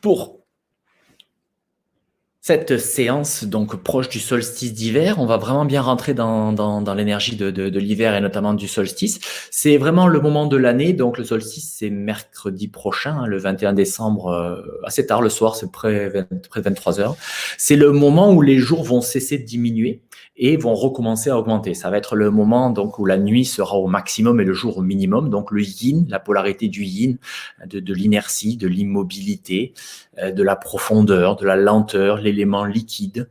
Pour cette séance donc proche du solstice d'hiver, on va vraiment bien rentrer dans l'énergie de l'hiver et notamment du solstice. C'est vraiment le moment de l'année, donc le solstice c'est mercredi prochain, hein, le 21 décembre, assez tard le soir, c'est près 23 heures. C'est le moment où les jours vont cesser de diminuer et vont recommencer à augmenter. Ça va être le moment donc où la nuit sera au maximum et le jour au minimum. Donc le yin, la polarité du yin, de l'inertie, de l'immobilité, de la profondeur, de la lenteur, l'élément liquide.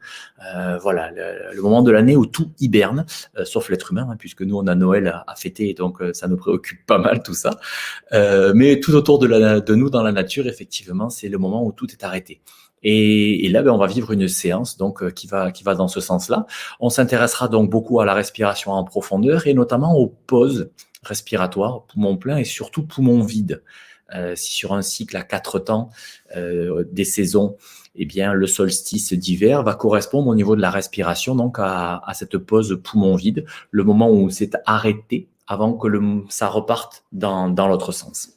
Voilà, le moment de l'année où tout hiberne, sauf l'être humain, hein, puisque nous, on a Noël à fêter, donc ça nous préoccupe pas mal tout ça. Mais tout autour de nous, dans la nature, effectivement, c'est le moment où tout est arrêté. Et là, on va vivre une séance donc qui va dans ce sens-là. On s'intéressera donc beaucoup à la respiration en profondeur et notamment aux pauses respiratoires, poumon plein et surtout poumon vide. Si sur un cycle à 4 temps des saisons, eh bien, le solstice d'hiver va correspondre au niveau de la respiration donc à cette pause poumon vide, le moment où c'est arrêté avant que ça reparte dans l'autre sens.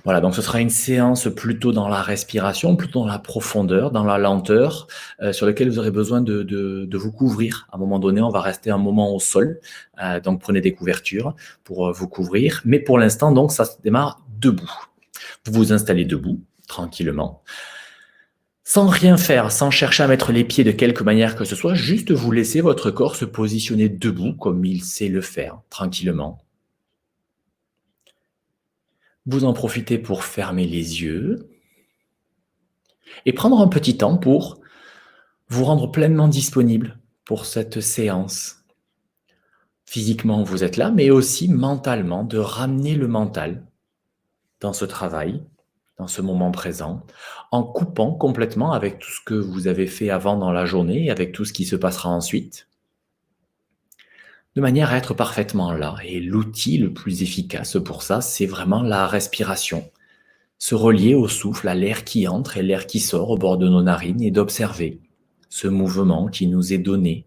Voilà, donc ce sera une séance plutôt dans la respiration, plutôt dans la profondeur, dans la lenteur, sur laquelle vous aurez besoin de vous couvrir. À un moment donné, on va rester un moment au sol, donc prenez des couvertures pour vous couvrir. Mais pour l'instant, donc, ça se démarre debout. Vous vous installez debout, tranquillement, sans rien faire, sans chercher à mettre les pieds de quelque manière que ce soit, juste vous laissez votre corps se positionner debout comme il sait le faire, tranquillement. Vous en profitez pour fermer les yeux et prendre un petit temps pour vous rendre pleinement disponible pour cette séance. Physiquement, vous êtes là, mais aussi mentalement, de ramener le mental dans ce travail, dans ce moment présent, en coupant complètement avec tout ce que vous avez fait avant dans la journée et avec tout ce qui se passera ensuite, de manière à être parfaitement là. Et l'outil le plus efficace pour ça, c'est vraiment la respiration. Se relier au souffle, à l'air qui entre et l'air qui sort au bord de nos narines et d'observer ce mouvement qui nous est donné.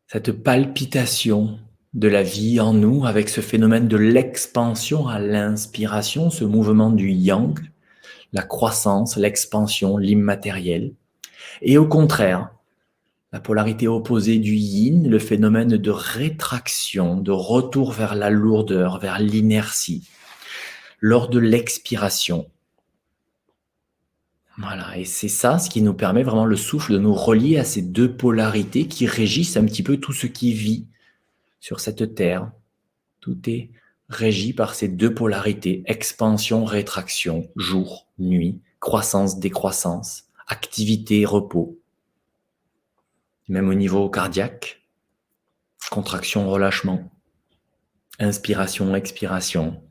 Cette palpitation de la vie en nous avec ce phénomène de l'expansion à l'inspiration, ce mouvement du yang, la croissance, l'expansion, l'immatériel. Et au contraire, la polarité opposée du yin, le phénomène de rétraction, de retour vers la lourdeur, vers l'inertie, lors de l'expiration. Voilà, et c'est ça ce qui nous permet vraiment le souffle de nous relier à ces deux polarités qui régissent un petit peu tout ce qui vit sur cette terre. Tout est régi par ces deux polarités, expansion, rétraction, jour, nuit, croissance, décroissance, activité, repos. Même au niveau cardiaque, contraction, relâchement, inspiration, expiration.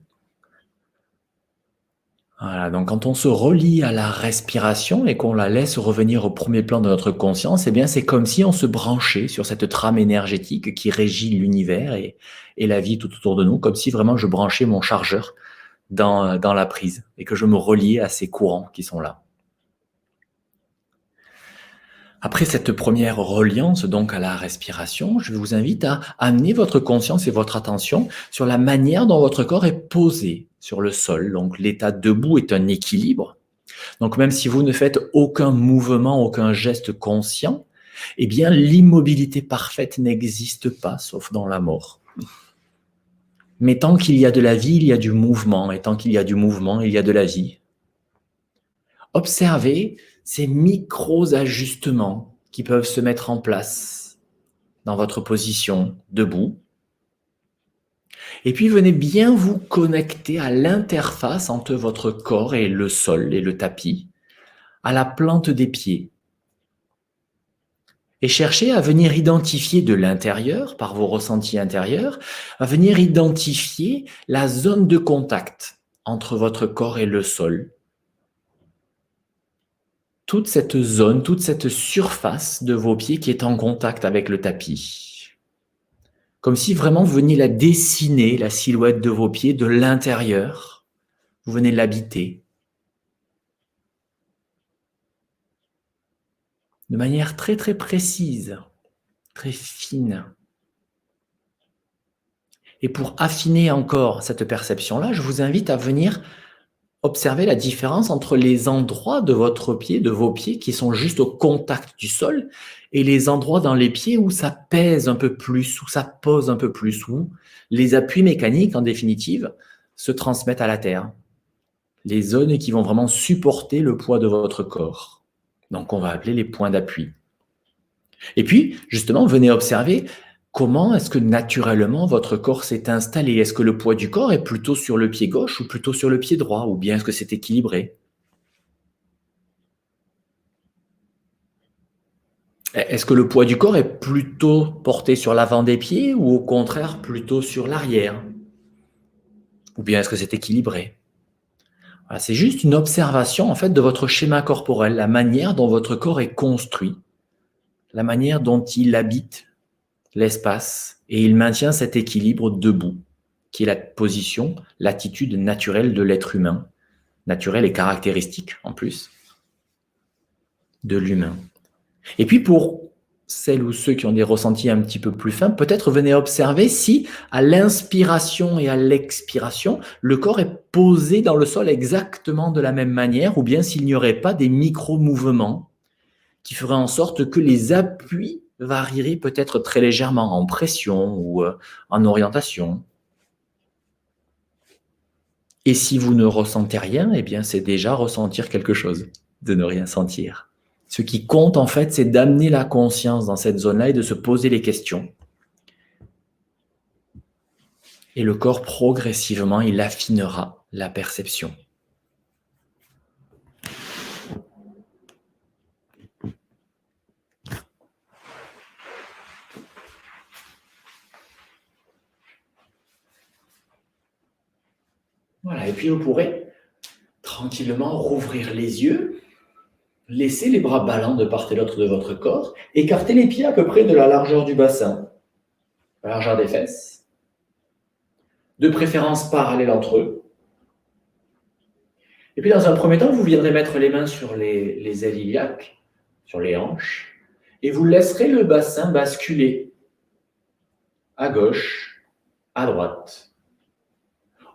Voilà, donc quand on se relie à la respiration et qu'on la laisse revenir au premier plan de notre conscience, eh bien c'est comme si on se branchait sur cette trame énergétique qui régit l'univers et la vie tout autour de nous, comme si vraiment je branchais mon chargeur dans la prise et que je me reliais à ces courants qui sont là. Après cette première reliance donc à la respiration, je vous invite à amener votre conscience et votre attention sur la manière dont votre corps est posé sur le sol. Donc l'état debout est un équilibre. Donc même si vous ne faites aucun mouvement, aucun geste conscient, eh bien l'immobilité parfaite n'existe pas, sauf dans la mort. Mais tant qu'il y a de la vie, il y a du mouvement, et tant qu'il y a du mouvement, il y a de la vie. Observez ces micro-ajustements qui peuvent se mettre en place dans votre position debout. Et puis venez bien vous connecter à l'interface entre votre corps et le sol et le tapis, à la plante des pieds. Et cherchez à venir identifier de l'intérieur, par vos ressentis intérieurs, à venir identifier la zone de contact entre votre corps et le sol. Toute cette zone, toute cette surface de vos pieds qui est en contact avec le tapis. Comme si vraiment vous veniez la dessiner, la silhouette de vos pieds de l'intérieur. Vous venez l'habiter. De manière très très précise, très fine. Et pour affiner encore cette perception-là, je vous invite à venir observez la différence entre les endroits de votre pied, de vos pieds, qui sont juste au contact du sol, et les endroits dans les pieds où ça pèse un peu plus, où ça pose un peu plus, où les appuis mécaniques, en définitive, se transmettent à la terre. Les zones qui vont vraiment supporter le poids de votre corps. Donc, on va appeler les points d'appui. Et puis, justement, venez observer comment est-ce que naturellement votre corps s'est installé. Est-ce que le poids du corps est plutôt sur le pied gauche ou plutôt sur le pied droit, ou bien est-ce que c'est équilibré? Est-ce que le poids du corps est plutôt porté sur l'avant des pieds ou au contraire plutôt sur l'arrière? Ou bien est-ce que c'est équilibré? Voilà, c'est juste une observation en fait de votre schéma corporel, la manière dont votre corps est construit, la manière dont il habite l'espace et il maintient cet équilibre debout, qui est la position, l'attitude naturelle de l'être humain, naturelle et caractéristique en plus de l'humain. Et puis pour celles ou ceux qui ont des ressentis un petit peu plus fins, peut-être venez observer si à l'inspiration et à l'expiration, le corps est posé dans le sol exactement de la même manière, ou bien s'il n'y aurait pas des micro-mouvements qui feraient en sorte que les appuis varieraient peut-être très légèrement en pression ou en orientation. Et si vous ne ressentez rien, eh bien c'est déjà ressentir quelque chose, de ne rien sentir. Ce qui compte, en fait, c'est d'amener la conscience dans cette zone-là et de se poser les questions. Et le corps, progressivement, il affinera la perception. Voilà, et puis vous pourrez tranquillement rouvrir les yeux, laisser les bras ballants de part et d'autre de votre corps, écarter les pieds à peu près de la largeur du bassin, la largeur des fesses, de préférence parallèles entre eux. Et puis dans un premier temps, vous viendrez mettre les mains sur les ailes iliaques, sur les hanches, et vous laisserez le bassin basculer à gauche, à droite.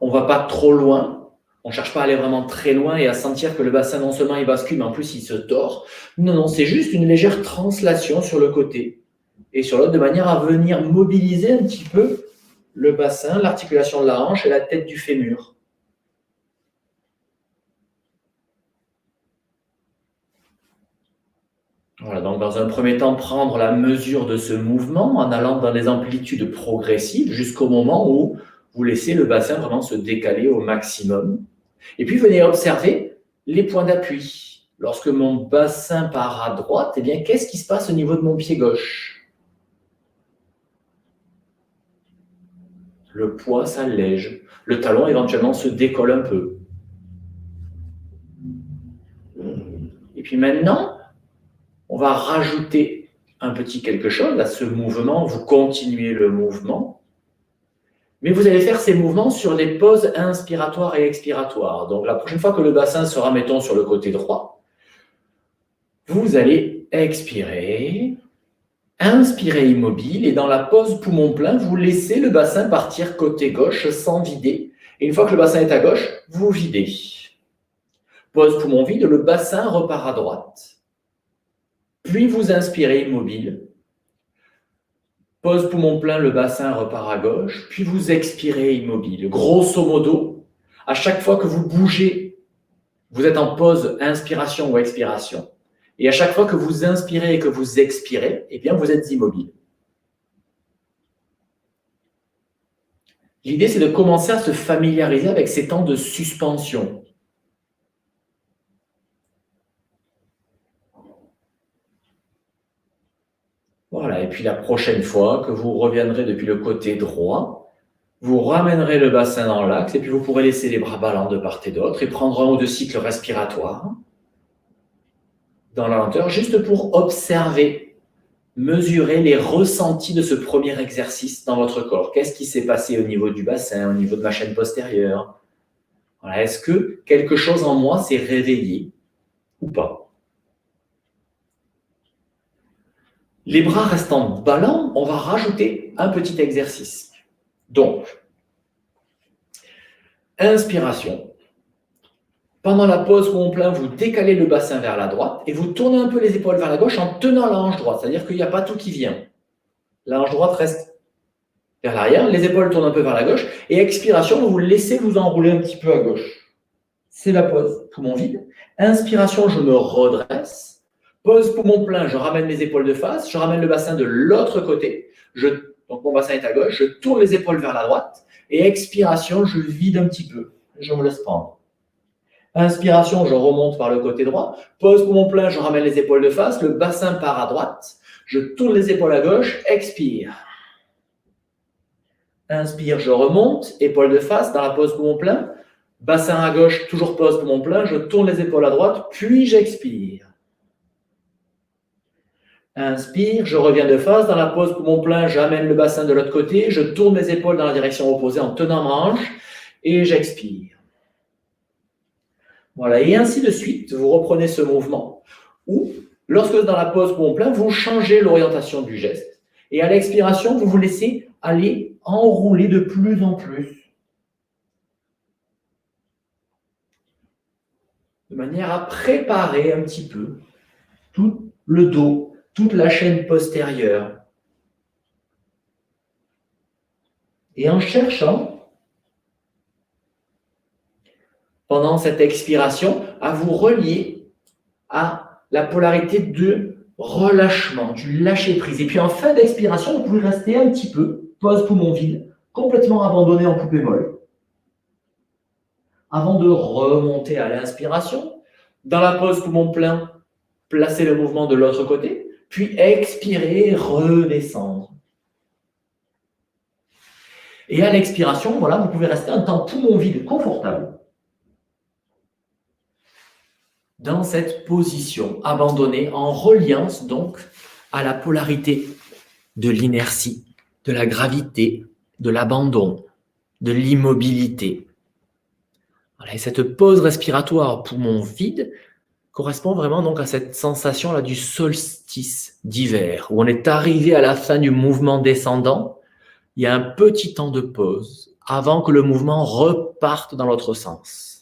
On ne va pas trop loin, on ne cherche pas à aller vraiment très loin et à sentir que le bassin non seulement il bascule, mais en plus il se tord. Non, non, c'est juste une légère translation sur le côté et sur l'autre, de manière à venir mobiliser un petit peu le bassin, l'articulation de la hanche et la tête du fémur. Voilà, donc dans un premier temps, prendre la mesure de ce mouvement en allant dans des amplitudes progressives jusqu'au moment où vous laissez le bassin vraiment se décaler au maximum. Et puis, venez observer les points d'appui. Lorsque mon bassin part à droite, eh bien, qu'est-ce qui se passe au niveau de mon pied gauche? Le poids s'allège. Le talon, éventuellement, se décolle un peu. Et puis maintenant, on va rajouter un petit quelque chose à ce mouvement. Vous continuez le mouvement, mais vous allez faire ces mouvements sur les pauses inspiratoires et expiratoires. Donc, la prochaine fois que le bassin sera, mettons, sur le côté droit, vous allez expirer, inspirez immobile, et dans la pause poumon plein, vous laissez le bassin partir côté gauche sans vider. Et une fois que le bassin est à gauche, vous videz. Pause poumon vide, le bassin repart à droite. Puis vous inspirez immobile. Pause poumon plein, le bassin repart à gauche. Puis vous expirez immobile. Grosso modo, à chaque fois que vous bougez, vous êtes en pause inspiration ou expiration. Et à chaque fois que vous inspirez et que vous expirez, eh bien, vous êtes immobile. L'idée, c'est de commencer à se familiariser avec ces temps de suspension. Voilà, et puis la prochaine fois que vous reviendrez depuis le côté droit, vous ramènerez le bassin dans l'axe et puis vous pourrez laisser les bras ballants de part et d'autre et prendre un ou deux cycles respiratoires dans la lenteur, juste pour observer, mesurer les ressentis de ce premier exercice dans votre corps. Qu'est-ce qui s'est passé au niveau du bassin, au niveau de ma chaîne postérieure? Voilà, est-ce que quelque chose en moi s'est réveillé ou pas? Les bras restant ballants, on va rajouter un petit exercice. Donc, inspiration. Pendant la pause poumon plein, vous décalez le bassin vers la droite et vous tournez un peu les épaules vers la gauche en tenant la hanche droite. C'est-à-dire qu'il n'y a pas tout qui vient. La hanche droite reste vers l'arrière, les épaules tournent un peu vers la gauche. Et expiration, vous laissez vous enrouler un petit peu à gauche. C'est la pause, poumon vide. Inspiration, je me redresse. Pause, poumon plein, je ramène les épaules de face. Je ramène le bassin de l'autre côté. Donc mon bassin est à gauche. Je tourne les épaules vers la droite. Et expiration, je vide un petit peu. Je me laisse prendre. Inspiration, je remonte par le côté droit. Pause, poumon plein, je ramène les épaules de face. Le bassin part à droite. Je tourne les épaules à gauche. Expire. Inspire, je remonte, épaules de face dans la pause poumon plein. Bassin à gauche, toujours pause poumon plein. Je tourne les épaules à droite, puis j'expire. Inspire, je reviens de face. Dans la pause poumon plein, j'amène le bassin de l'autre côté. Je tourne mes épaules dans la direction opposée en tenant ma hanche et j'expire. Voilà, et ainsi de suite, vous reprenez ce mouvement où, lorsque dans la pause poumon plein, vous changez l'orientation du geste. Et à l'expiration, vous vous laissez aller enrouler de plus en plus. De manière à préparer un petit peu tout le dos, toute la chaîne postérieure. Et en cherchant, pendant cette expiration, à vous relier à la polarité de relâchement, du lâcher-prise. Et puis en fin d'expiration, vous pouvez rester un petit peu, pause poumon vide, complètement abandonné en poupée molle. Avant de remonter à l'inspiration, dans la pause poumon plein, placez le mouvement de l'autre côté, puis expirez, redescendre. Et à l'expiration, voilà, vous pouvez rester un temps poumon vide, confortable, dans cette position abandonnée, en reliance donc à la polarité de l'inertie, de la gravité, de l'abandon, de l'immobilité. Voilà, et cette pause respiratoire poumon vide correspond vraiment donc à cette sensation-là du solstice d'hiver, où on est arrivé à la fin du mouvement descendant, il y a un petit temps de pause avant que le mouvement reparte dans l'autre sens.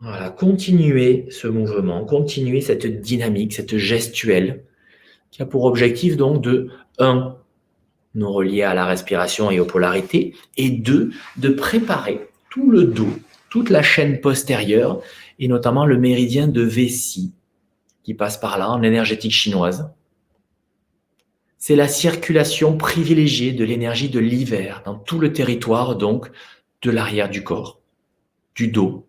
Voilà, continuez ce mouvement, continuez cette dynamique, cette gestuelle, qui a pour objectif donc de 1. Nous relier à la respiration et aux polarités, et 2. De préparer tout le dos, toute la chaîne postérieure, et notamment le méridien de Vessie, qui passe par là en énergétique chinoise. C'est la circulation privilégiée de l'énergie de l'hiver dans tout le territoire donc de l'arrière du corps, du dos,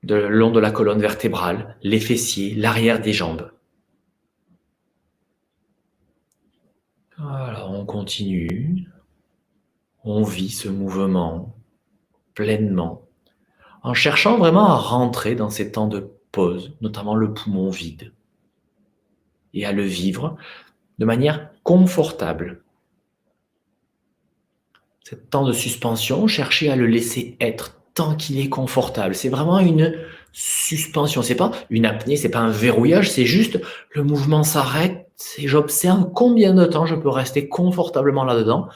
le long de la colonne vertébrale, les fessiers, l'arrière des jambes. Voilà, on continue, on vit ce mouvement pleinement, en cherchant vraiment à rentrer dans ces temps de pause, notamment le poumon vide, et à le vivre de manière confortable. Ce temps de suspension, cherchez à le laisser être tant qu'il est confortable. C'est vraiment une suspension, c'est pas une apnée, c'est pas un verrouillage, c'est juste le mouvement s'arrête et j'observe combien de temps je peux rester confortablement là-dedans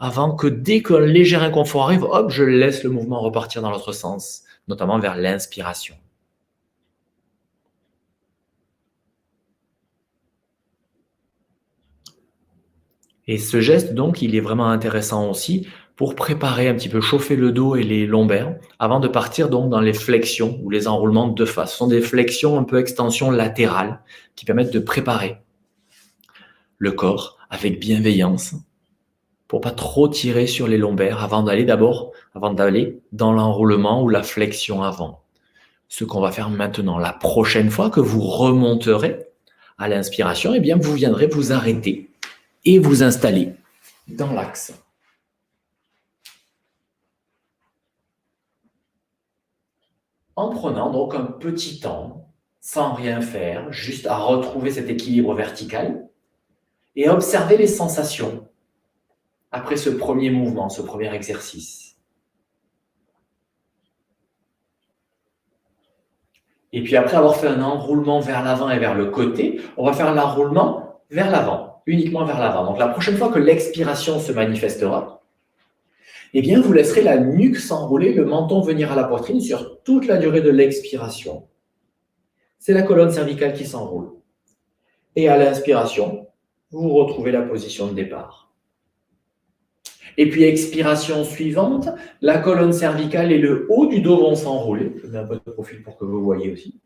avant que dès qu'un léger inconfort arrive, hop, je laisse le mouvement repartir dans l'autre sens, notamment vers l'inspiration. Et ce geste, donc, il est vraiment intéressant aussi pour préparer un petit peu, chauffer le dos et les lombaires avant de partir donc dans les flexions ou les enroulements de face. Ce sont des flexions un peu extension latérale qui permettent de préparer le corps avec bienveillance pour pas trop tirer sur les lombaires avant d'aller dans l'enroulement ou la flexion avant. Ce qu'on va faire maintenant, la prochaine fois que vous remonterez à l'inspiration, eh bien, vous viendrez vous arrêter et vous installer dans l'axe. En prenant donc un petit temps, sans rien faire, juste à retrouver cet équilibre vertical et à observer les sensations après ce premier mouvement, ce premier exercice. Et puis après avoir fait un enroulement vers l'avant et vers le côté, on va faire l'enroulement vers l'avant, uniquement vers l'avant. Donc la prochaine fois que l'expiration se manifestera, Eh bien, vous laisserez la nuque s'enrouler, le menton venir à la poitrine sur toute la durée de l'expiration. C'est la colonne cervicale qui s'enroule. Et à l'inspiration, vous retrouvez la position de départ. Et puis, expiration suivante, la colonne cervicale et le haut du dos vont s'enrouler. Je mets un peu de profil pour que vous voyez aussi.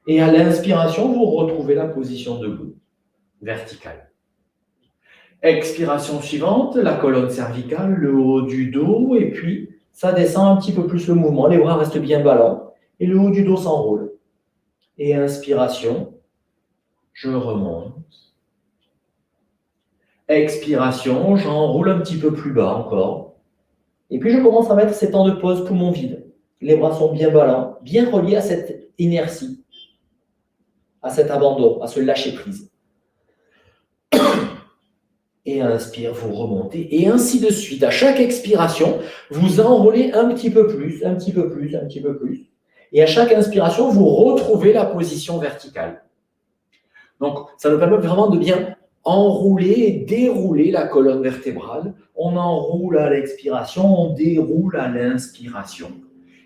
Et à l'inspiration, vous retrouvez la position debout, verticale. Expiration suivante, la colonne cervicale, le haut du dos, et puis ça descend un petit peu plus le mouvement. Les bras restent bien ballants et le haut du dos s'enroule. Et inspiration, je remonte. Expiration, j'enroule un petit peu plus bas encore. Et puis je commence à mettre ces temps de pause, poumon vide. Les bras sont bien ballants, bien reliés à cette inertie, à cet abandon, à ce lâcher prise. Et inspire, vous remontez, et ainsi de suite. À chaque expiration, vous enroulez un petit peu plus, un petit peu plus, un petit peu plus. Et à chaque inspiration, vous retrouvez la position verticale. Donc, ça nous permet vraiment de bien enrouler et dérouler la colonne vertébrale. On enroule à l'expiration, on déroule à l'inspiration.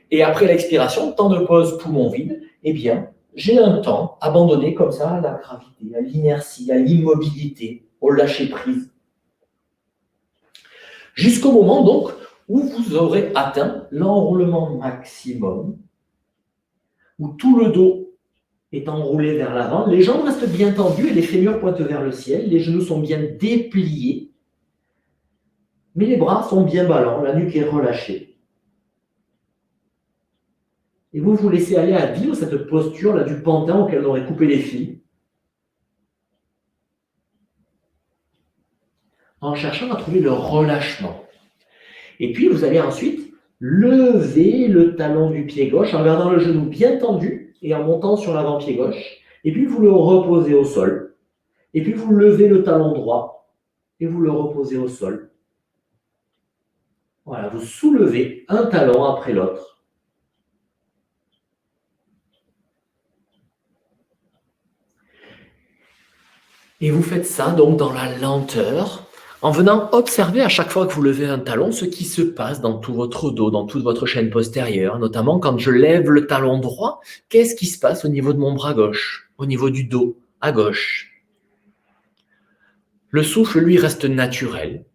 Et après l'expiration, temps de pause, poumon vide, eh bien, j'ai un temps abandonné comme ça à la gravité, à l'inertie, à l'immobilité, au lâcher prise. Jusqu'au moment donc où vous aurez atteint l'enroulement maximum, où tout le dos est enroulé vers l'avant, les jambes restent bien tendues et les fémurs pointent vers le ciel, les genoux sont bien dépliés, mais les bras sont bien ballants, la nuque est relâchée. Et vous vous laissez aller à vivre cette posture là du pantin auquel on aurait coupé les fils, en cherchant à trouver le relâchement. Et puis vous allez ensuite lever le talon du pied gauche en gardant le genou bien tendu et en montant sur l'avant-pied gauche. Et puis vous le reposez au sol. Et puis vous levez le talon droit et vous le reposez au sol. Voilà, vous soulevez un talon après l'autre. Et vous faites ça donc dans la lenteur, en venant observer à chaque fois que vous levez un talon ce qui se passe dans tout votre dos, dans toute votre chaîne postérieure, notamment quand je lève le talon droit, qu'est-ce qui se passe au niveau de mon bras gauche, au niveau du dos, à gauche. Le souffle, lui, reste naturel,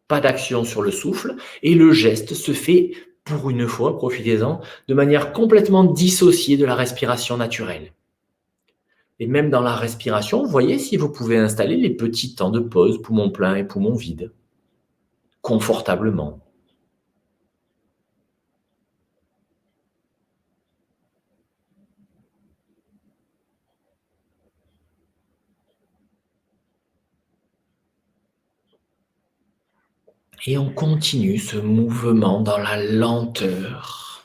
pas d'action sur le souffle, et le geste se fait, pour une fois, profitez-en, de manière complètement dissociée de la respiration naturelle. Et même dans la respiration, voyez si vous pouvez installer les petits temps de pause, poumon plein et poumon vide, confortablement. Et on continue ce mouvement dans la lenteur.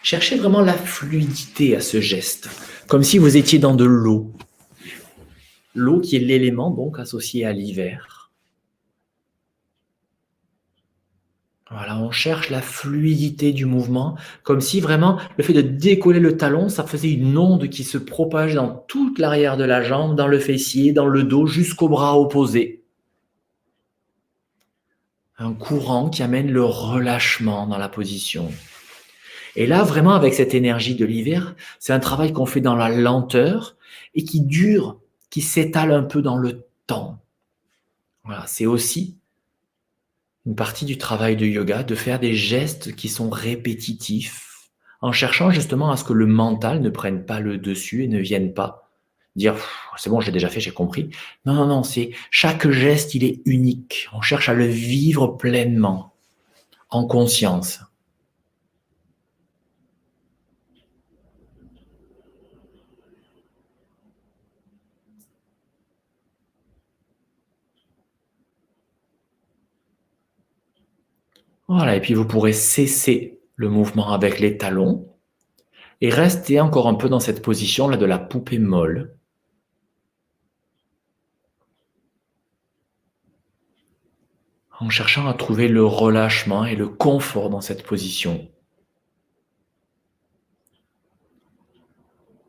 Cherchez vraiment la fluidité à ce geste, comme si vous étiez dans de l'eau. L'eau qui est l'élément donc associé à l'hiver. Voilà, on cherche la fluidité du mouvement, comme si vraiment le fait de décoller le talon, ça faisait une onde qui se propage dans toute l'arrière de la jambe, dans le fessier, dans le dos, jusqu'au bras opposé. Un courant qui amène le relâchement dans la position. Et là, vraiment, avec cette énergie de l'hiver, c'est un travail qu'on fait dans la lenteur et qui dure, qui s'étale un peu dans le temps. Voilà, c'est aussi une partie du travail de yoga, de faire des gestes qui sont répétitifs, en cherchant justement à ce que le mental ne prenne pas le dessus et ne vienne pas dire « c'est bon, j'ai déjà fait, j'ai compris ». Non, non, non, c'est chaque geste, il est unique. On cherche à le vivre pleinement, en conscience. Voilà, et puis vous pourrez cesser le mouvement avec les talons et rester encore un peu dans cette position-là de la poupée molle. En cherchant à trouver le relâchement et le confort dans cette position,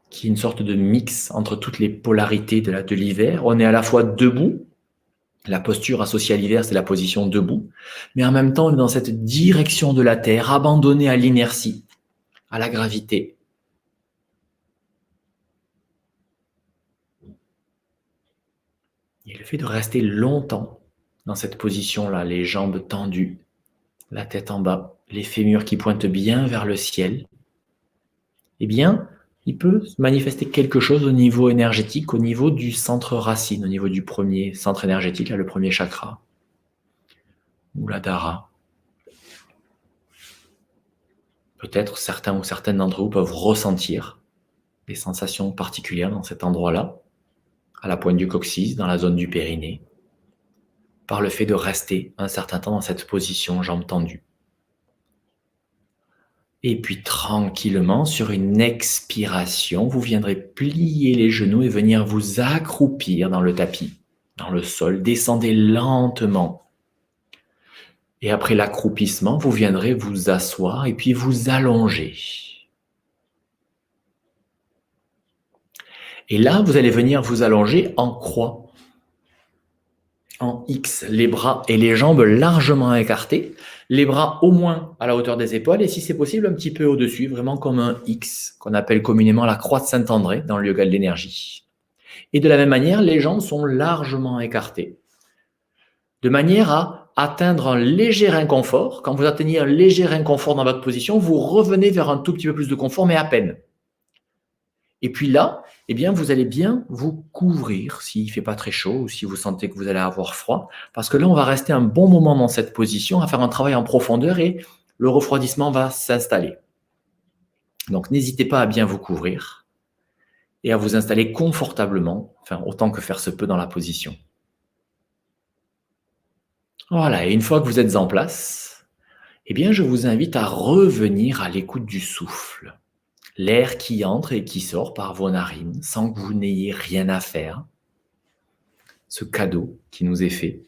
qui est une sorte de mix entre toutes les polarités de l'hiver. On est à la fois debout, La posture associée à l'hiver, c'est la position debout. Mais en même temps, on est dans cette direction de la Terre, abandonnée à l'inertie, à la gravité. Et le fait de rester longtemps dans cette position-là, les jambes tendues, la tête en bas, les fémurs qui pointent bien vers le ciel, eh bien, il peut se manifester quelque chose au niveau énergétique, au niveau du centre racine, au niveau du premier centre énergétique, là, le premier chakra, ou la dara. Peut-être certains ou certaines d'entre vous peuvent ressentir des sensations particulières dans cet endroit-là, à la pointe du coccyx, dans la zone du périnée, par le fait de rester un certain temps dans cette position, jambes tendues. Et puis tranquillement, sur une expiration, vous viendrez plier les genoux et venir vous accroupir dans le tapis, dans le sol. Descendez lentement. Et après l'accroupissement, vous viendrez vous asseoir et puis vous allonger. Et là, vous allez venir vous allonger en croix, en X, les bras et les jambes largement écartés, les bras au moins à la hauteur des épaules et si c'est possible un petit peu au-dessus, vraiment comme un X, qu'on appelle communément la croix de Saint-André dans le yoga de l'énergie. Et de la même manière, les jambes sont largement écartées, de manière à atteindre un léger inconfort. Quand vous atteignez un léger inconfort dans votre position, vous revenez vers un tout petit peu plus de confort, mais à peine. Et puis là, eh bien, vous allez bien vous couvrir s'il ne fait pas très chaud ou si vous sentez que vous allez avoir froid. Parce que là, on va rester un bon moment dans cette position, à faire un travail en profondeur et le refroidissement va s'installer. Donc, n'hésitez pas à bien vous couvrir et à vous installer confortablement, enfin, autant que faire se peut dans la position. Voilà, et une fois que vous êtes en place, eh bien, je vous invite à revenir à l'écoute du souffle. L'air qui entre et qui sort par vos narines sans que vous n'ayez rien à faire. Ce cadeau qui nous est fait.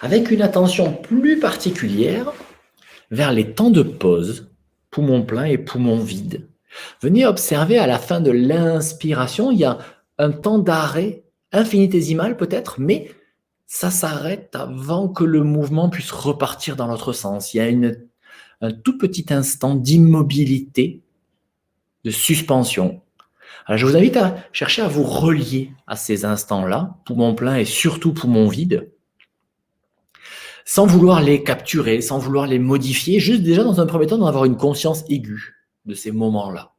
Avec une attention plus particulière vers les temps de pause, poumon plein et poumon vide. Venez observer à la fin de l'inspiration, il y a un temps d'arrêt infinitésimal peut-être, mais ça s'arrête avant que le mouvement puisse repartir dans l'autre sens. Il y a un tout petit instant d'immobilité, de suspension. Alors, je vous invite à chercher à vous relier à ces instants-là, poumon plein et surtout poumon vide, sans vouloir les capturer, sans vouloir les modifier, juste déjà dans un premier temps d'en avoir une conscience aiguë de ces moments-là.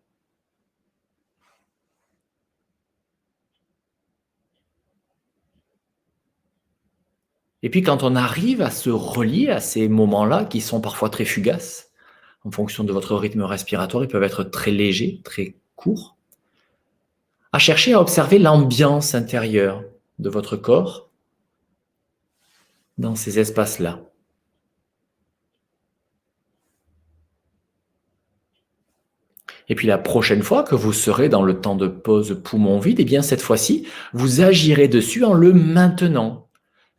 Et puis quand on arrive à se relier à ces moments-là, qui sont parfois très fugaces, en fonction de votre rythme respiratoire, ils peuvent être très légers, très courts, à chercher à observer l'ambiance intérieure de votre corps dans ces espaces-là. Et puis la prochaine fois que vous serez dans le temps de pause poumon vide, eh bien cette fois-ci, vous agirez dessus en le maintenant.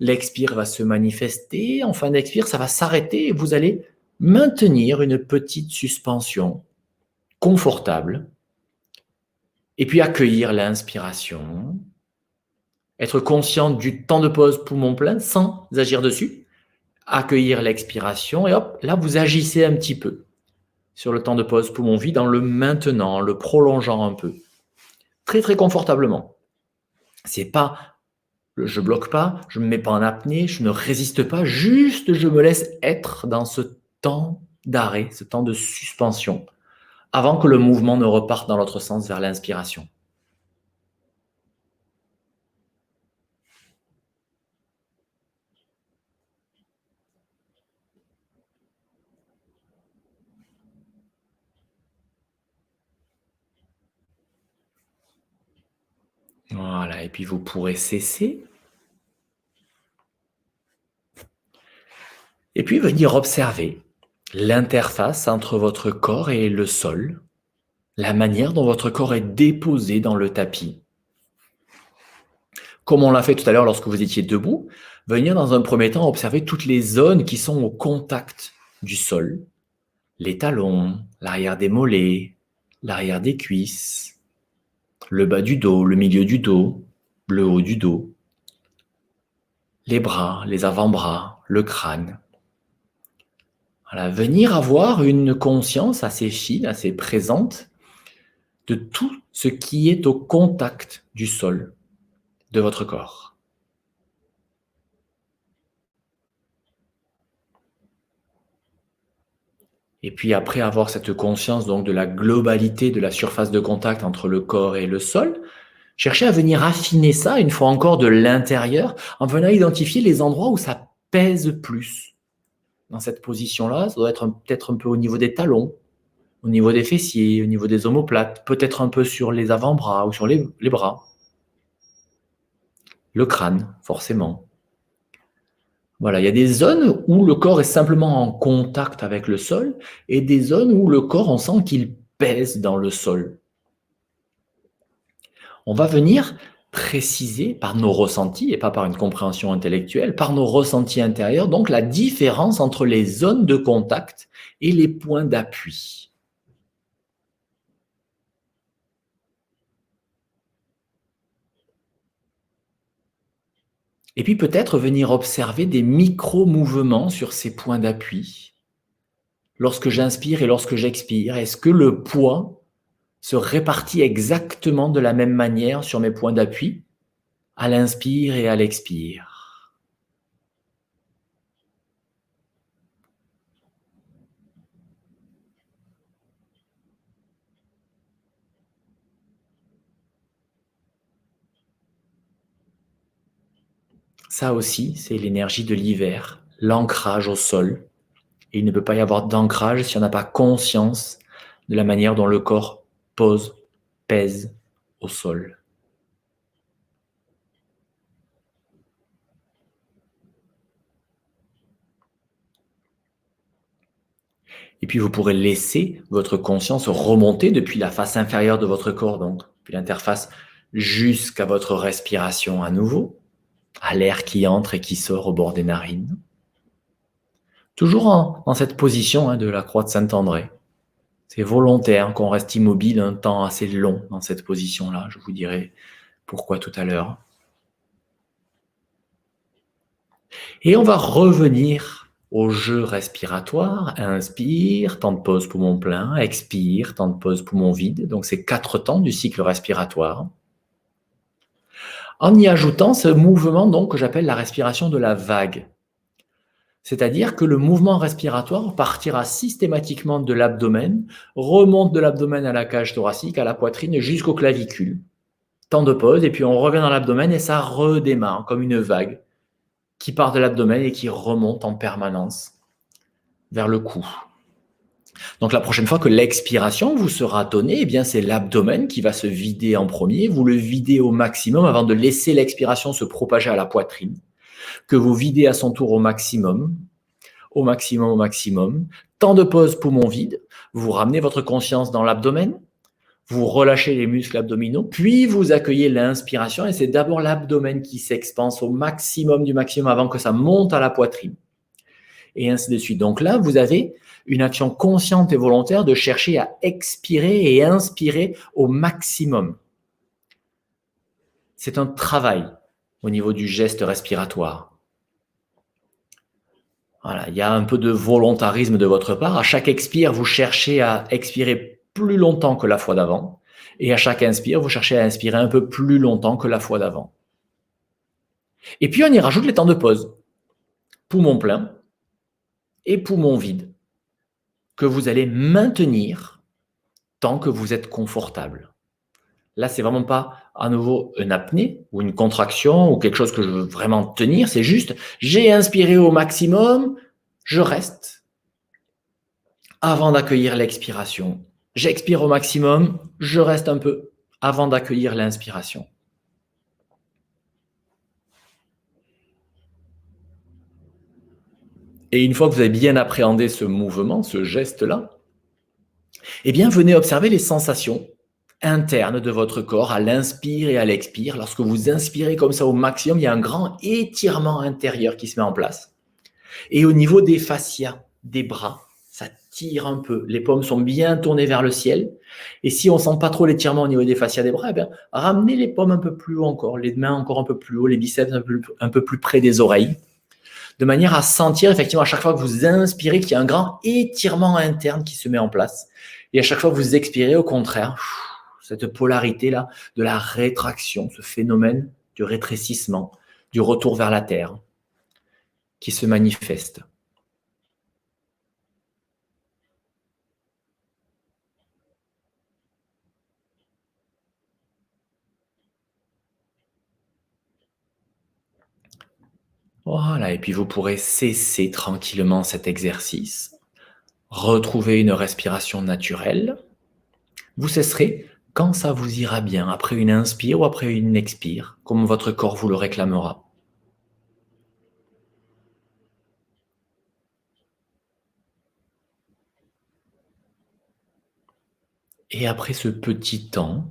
L'expire va se manifester, en fin d'expire, ça va s'arrêter et vous allez maintenir une petite suspension confortable et puis accueillir l'inspiration, être conscient du temps de pause poumon plein sans agir dessus, accueillir l'expiration et hop, là vous agissez un petit peu sur le temps de pause poumon vide en le maintenant, en le prolongeant un peu. Très très confortablement. C'est pas, je bloque pas, je me mets pas en apnée, je ne résiste pas, juste je me laisse être dans ce temps d'arrêt, ce temps de suspension, avant que le mouvement ne reparte dans l'autre sens vers l'inspiration. Voilà, et puis vous pourrez cesser. Et puis venir observer l'interface entre votre corps et le sol, la manière dont votre corps est déposé dans le tapis. Comme on l'a fait tout à l'heure lorsque vous étiez debout, venir dans un premier temps observer toutes les zones qui sont au contact du sol, les talons, l'arrière des mollets, l'arrière des cuisses, le bas du dos, le milieu du dos, le haut du dos, les bras, les avant-bras, le crâne. Voilà, venir avoir une conscience assez fine, assez présente de tout ce qui est au contact du sol de votre corps. Et puis après avoir cette conscience donc de la globalité de la surface de contact entre le corps et le sol, cherchez à venir affiner ça une fois encore de l'intérieur en venant identifier les endroits où ça pèse plus. Dans cette position-là, ça doit être peut-être un peu au niveau des talons, au niveau des fessiers, au niveau des omoplates, peut-être un peu sur les avant-bras ou sur les bras. Le crâne, forcément. Voilà, il y a des zones où le corps est simplement en contact avec le sol et des zones où le corps, on sent qu'il pèse dans le sol. On va venir préciser par nos ressentis et pas par une compréhension intellectuelle, par nos ressentis intérieurs, donc la différence entre les zones de contact et les points d'appui. Et puis peut-être venir observer des micro-mouvements sur ces points d'appui. Lorsque j'inspire et lorsque j'expire, est-ce que le poids se répartit exactement de la même manière sur mes points d'appui, à l'inspire et à l'expire? Ça aussi, c'est l'énergie de l'hiver, l'ancrage au sol. Et il ne peut pas y avoir d'ancrage si on n'a pas conscience de la manière dont le corps pèse au sol. Et puis vous pourrez laisser votre conscience remonter depuis la face inférieure de votre corps, donc depuis l'interface jusqu'à votre respiration à nouveau, à l'air qui entre et qui sort au bord des narines. Toujours dans cette position de la croix de Saint-André. C'est volontaire qu'on reste immobile un temps assez long dans cette position-là. Je vous dirai pourquoi tout à l'heure. Et on va revenir au jeu respiratoire. Inspire, temps de pause poumon plein. Expire, temps de pause poumon vide. Donc c'est 4 temps du cycle respiratoire. En y ajoutant ce mouvement donc, que j'appelle la respiration de la vague. C'est-à-dire que le mouvement respiratoire partira systématiquement de l'abdomen, remonte de l'abdomen à la cage thoracique, à la poitrine, jusqu'aux clavicules. Temps de pause, et puis on revient dans l'abdomen et ça redémarre comme une vague qui part de l'abdomen et qui remonte en permanence vers le cou. Donc la prochaine fois que l'expiration vous sera donnée, eh bien c'est l'abdomen qui va se vider en premier. Vous le videz au maximum avant de laisser l'expiration se propager à la poitrine, que vous videz à son tour au maximum, au maximum, au maximum. Temps de pause poumon vide, vous ramenez votre conscience dans l'abdomen, vous relâchez les muscles abdominaux, puis vous accueillez l'inspiration et c'est d'abord l'abdomen qui s'expanse au maximum du maximum avant que ça monte à la poitrine. Et ainsi de suite. Donc là, vous avez une action consciente et volontaire de chercher à expirer et inspirer au maximum. C'est un travail au niveau du geste respiratoire. Voilà, il y a un peu de volontarisme de votre part. À chaque expire, vous cherchez à expirer plus longtemps que la fois d'avant. Et à chaque inspire, vous cherchez à inspirer un peu plus longtemps que la fois d'avant. Et puis, on y rajoute les temps de pause. Poumon plein et poumon vide, que vous allez maintenir tant que vous êtes confortable. Là, c'est vraiment pas à nouveau une apnée ou une contraction ou quelque chose que je veux vraiment tenir. C'est juste, j'ai inspiré au maximum, je reste avant d'accueillir l'expiration. J'expire au maximum, je reste un peu avant d'accueillir l'inspiration. Et une fois que vous avez bien appréhendé ce mouvement, ce geste-là, eh bien, venez observer les sensations internes de votre corps à l'inspire et à l'expire. Lorsque vous inspirez comme ça au maximum, il y a un grand étirement intérieur qui se met en place. Et au niveau des fascias, des bras, ça tire un peu. Les paumes sont bien tournées vers le ciel. Et si on ne sent pas trop l'étirement au niveau des fascias des bras, eh bien, ramenez les paumes un peu plus haut encore, les mains encore un peu plus haut, les biceps un peu plus près des oreilles, de manière à sentir effectivement à chaque fois que vous inspirez qu'il y a un grand étirement interne qui se met en place. Et à chaque fois que vous expirez, au contraire, cette polarité-là de la rétraction, ce phénomène du rétrécissement, du retour vers la terre qui se manifeste. Voilà, et puis vous pourrez cesser tranquillement cet exercice, retrouver une respiration naturelle. Vous cesserez quand ça vous ira bien, après une inspire ou après une expire, comme votre corps vous le réclamera. Et après ce petit temps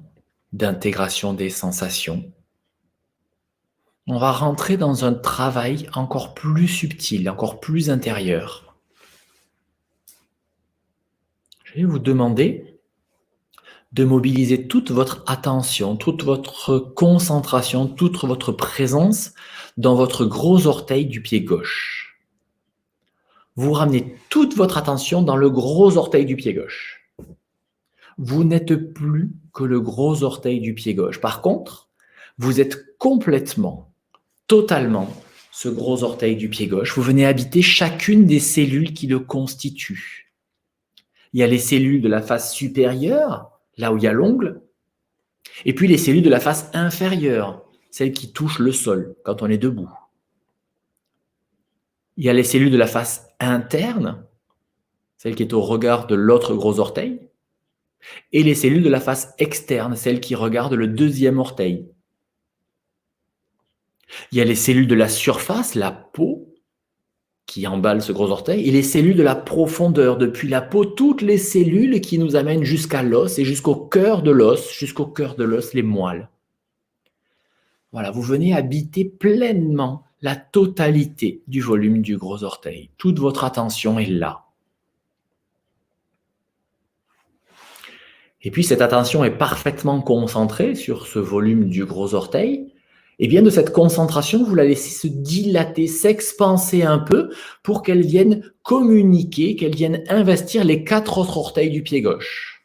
d'intégration des sensations, on va rentrer dans un travail encore plus subtil, encore plus intérieur. Je vais vous demander de mobiliser toute votre attention, toute votre concentration, toute votre présence dans votre gros orteil du pied gauche. Vous ramenez toute votre attention dans le gros orteil du pied gauche. Vous n'êtes plus que le gros orteil du pied gauche. Par contre, vous êtes complètement, totalement ce gros orteil du pied gauche. Vous venez habiter chacune des cellules qui le constituent. Il y a les cellules de la face supérieure, là où il y a l'ongle, et puis les cellules de la face inférieure, celles qui touchent le sol quand on est debout. Il y a les cellules de la face interne, celle qui est au regard de l'autre gros orteil, et les cellules de la face externe, celles qui regardent le deuxième orteil. Il y a les cellules de la surface, la peau, qui emballe ce gros orteil, et les cellules de la profondeur, depuis la peau, toutes les cellules qui nous amènent jusqu'à l'os et jusqu'au cœur de l'os, les moelles. Voilà, vous venez habiter pleinement la totalité du volume du gros orteil. Toute votre attention est là. Et puis cette attention est parfaitement concentrée sur ce volume du gros orteil. Et bien de cette concentration, vous la laissez se dilater, s'expanser un peu pour qu'elle vienne communiquer, qu'elle vienne investir les 4 autres orteils du pied gauche.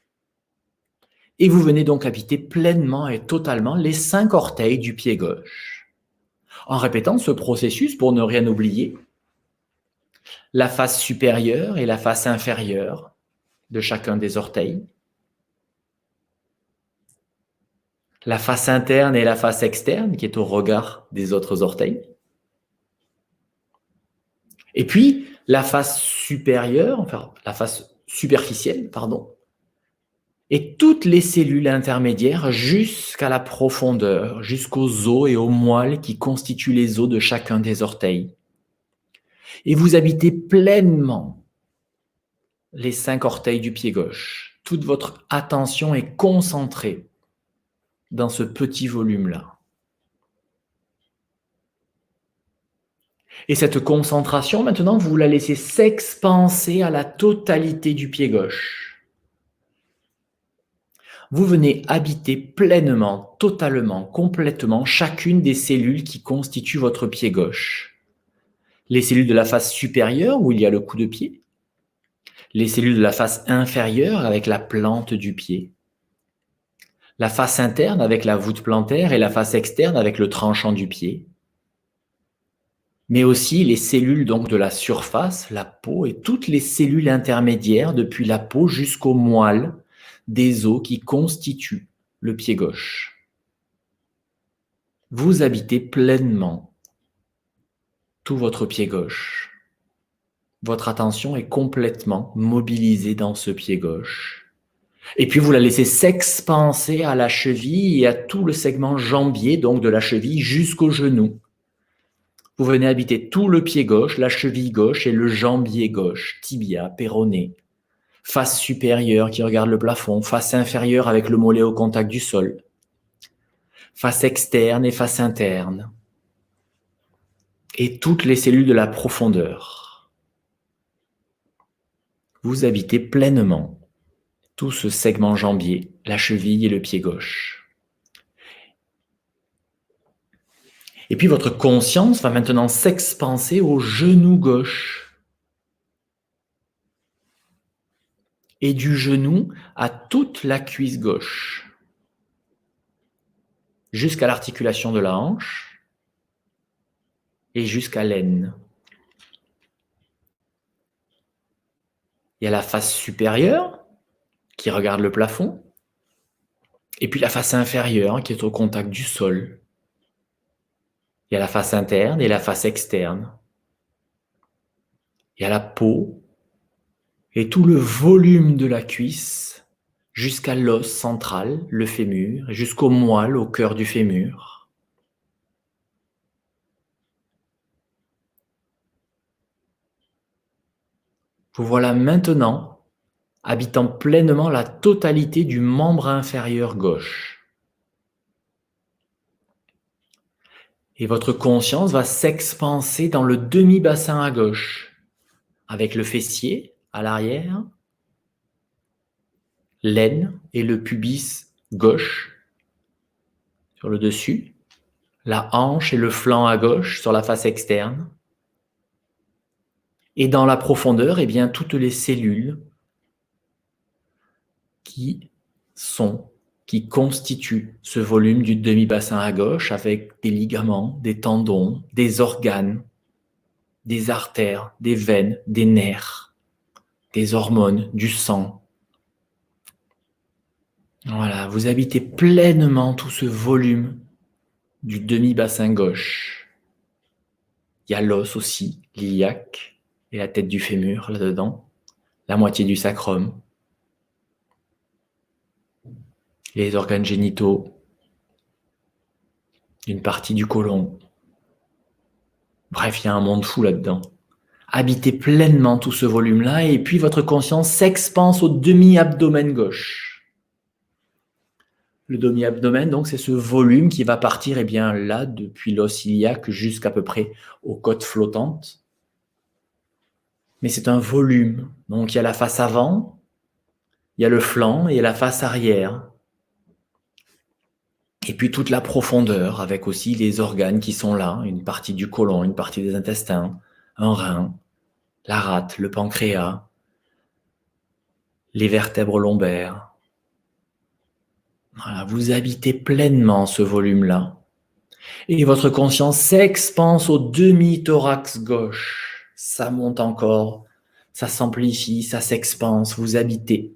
Et vous venez donc habiter pleinement et totalement les 5 orteils du pied gauche. En répétant ce processus pour ne rien oublier, la face supérieure et la face inférieure de chacun des orteils, la face interne et la face externe qui est au regard des autres orteils, et puis la face supérieure, enfin la face superficielle, pardon, et toutes les cellules intermédiaires jusqu'à la profondeur, jusqu'aux os et aux moelles qui constituent les os de chacun des orteils. Et vous habitez pleinement les 5 orteils du pied gauche. Toute votre attention est concentrée dans ce petit volume-là. Et cette concentration, maintenant, vous la laissez s'expanser à la totalité du pied gauche. Vous venez habiter pleinement, totalement, complètement chacune des cellules qui constituent votre pied gauche. Les cellules de la face supérieure où il y a le coup de pied, les cellules de la face inférieure avec la plante du pied, la face interne avec la voûte plantaire et la face externe avec le tranchant du pied, mais aussi les cellules donc de la surface, la peau et toutes les cellules intermédiaires depuis la peau jusqu'aux moelles des os qui constituent le pied gauche. Vous habitez pleinement tout votre pied gauche. Votre attention est complètement mobilisée dans ce pied gauche. Et puis vous la laissez s'expanser à la cheville et à tout le segment jambier, donc de la cheville jusqu'au genou. Vous venez habiter tout le pied gauche, la cheville gauche et le jambier gauche, tibia, péroné. Face supérieure qui regarde le plafond, face inférieure avec le mollet au contact du sol. Face externe et face interne. Et toutes les cellules de la profondeur. vous habitez pleinement tout ce segment jambier, la cheville et le pied gauche. Et puis votre conscience va maintenant s'expanser au genou gauche. Et du genou à toute la cuisse gauche. Jusqu'à l'articulation de la hanche et jusqu'à l'aine. Il y a la face supérieure qui regarde le plafond et puis la face inférieure qui est au contact du sol. Il y a la face interne et la face externe. Il y a la peau et tout le volume de la cuisse jusqu'à l'os central, le fémur, et jusqu'au moelle au cœur du fémur. Vous voilà maintenant habitant pleinement la totalité du membre inférieur gauche. Et votre conscience va s'expanser dans le demi-bassin à gauche, avec le fessier à l'arrière, l'aine et le pubis gauche sur le dessus, la hanche et le flanc à gauche sur la face externe, et dans la profondeur, eh bien, toutes les cellules qui constituent ce volume du demi-bassin à gauche avec des ligaments, des tendons, des organes, des artères, des veines, des nerfs, des hormones, du sang. Voilà, vous habitez pleinement tout ce volume du demi-bassin gauche. Il y a l'os aussi, l'iliaque et la tête du fémur là-dedans, la moitié du sacrum, les organes génitaux, une partie du côlon. Bref, il y a un monde fou là-dedans. Habitez pleinement tout ce volume-là et puis votre conscience s'expanse au demi-abdomen gauche. Le demi-abdomen, donc, c'est ce volume qui va partir, eh bien, là, depuis l'os iliaque jusqu'à peu près aux côtes flottantes. Mais c'est un volume. Donc, il y a la face avant, il y a le flanc et la face arrière. Et puis toute la profondeur, avec aussi les organes qui sont là, une partie du côlon, une partie des intestins, un rein, la rate, le pancréas, les vertèbres lombaires. Voilà, vous habitez pleinement ce volume-là. Et votre conscience s'expanse au demi-thorax gauche. Ça monte encore, ça s'amplifie, ça s'expanse. Vous habitez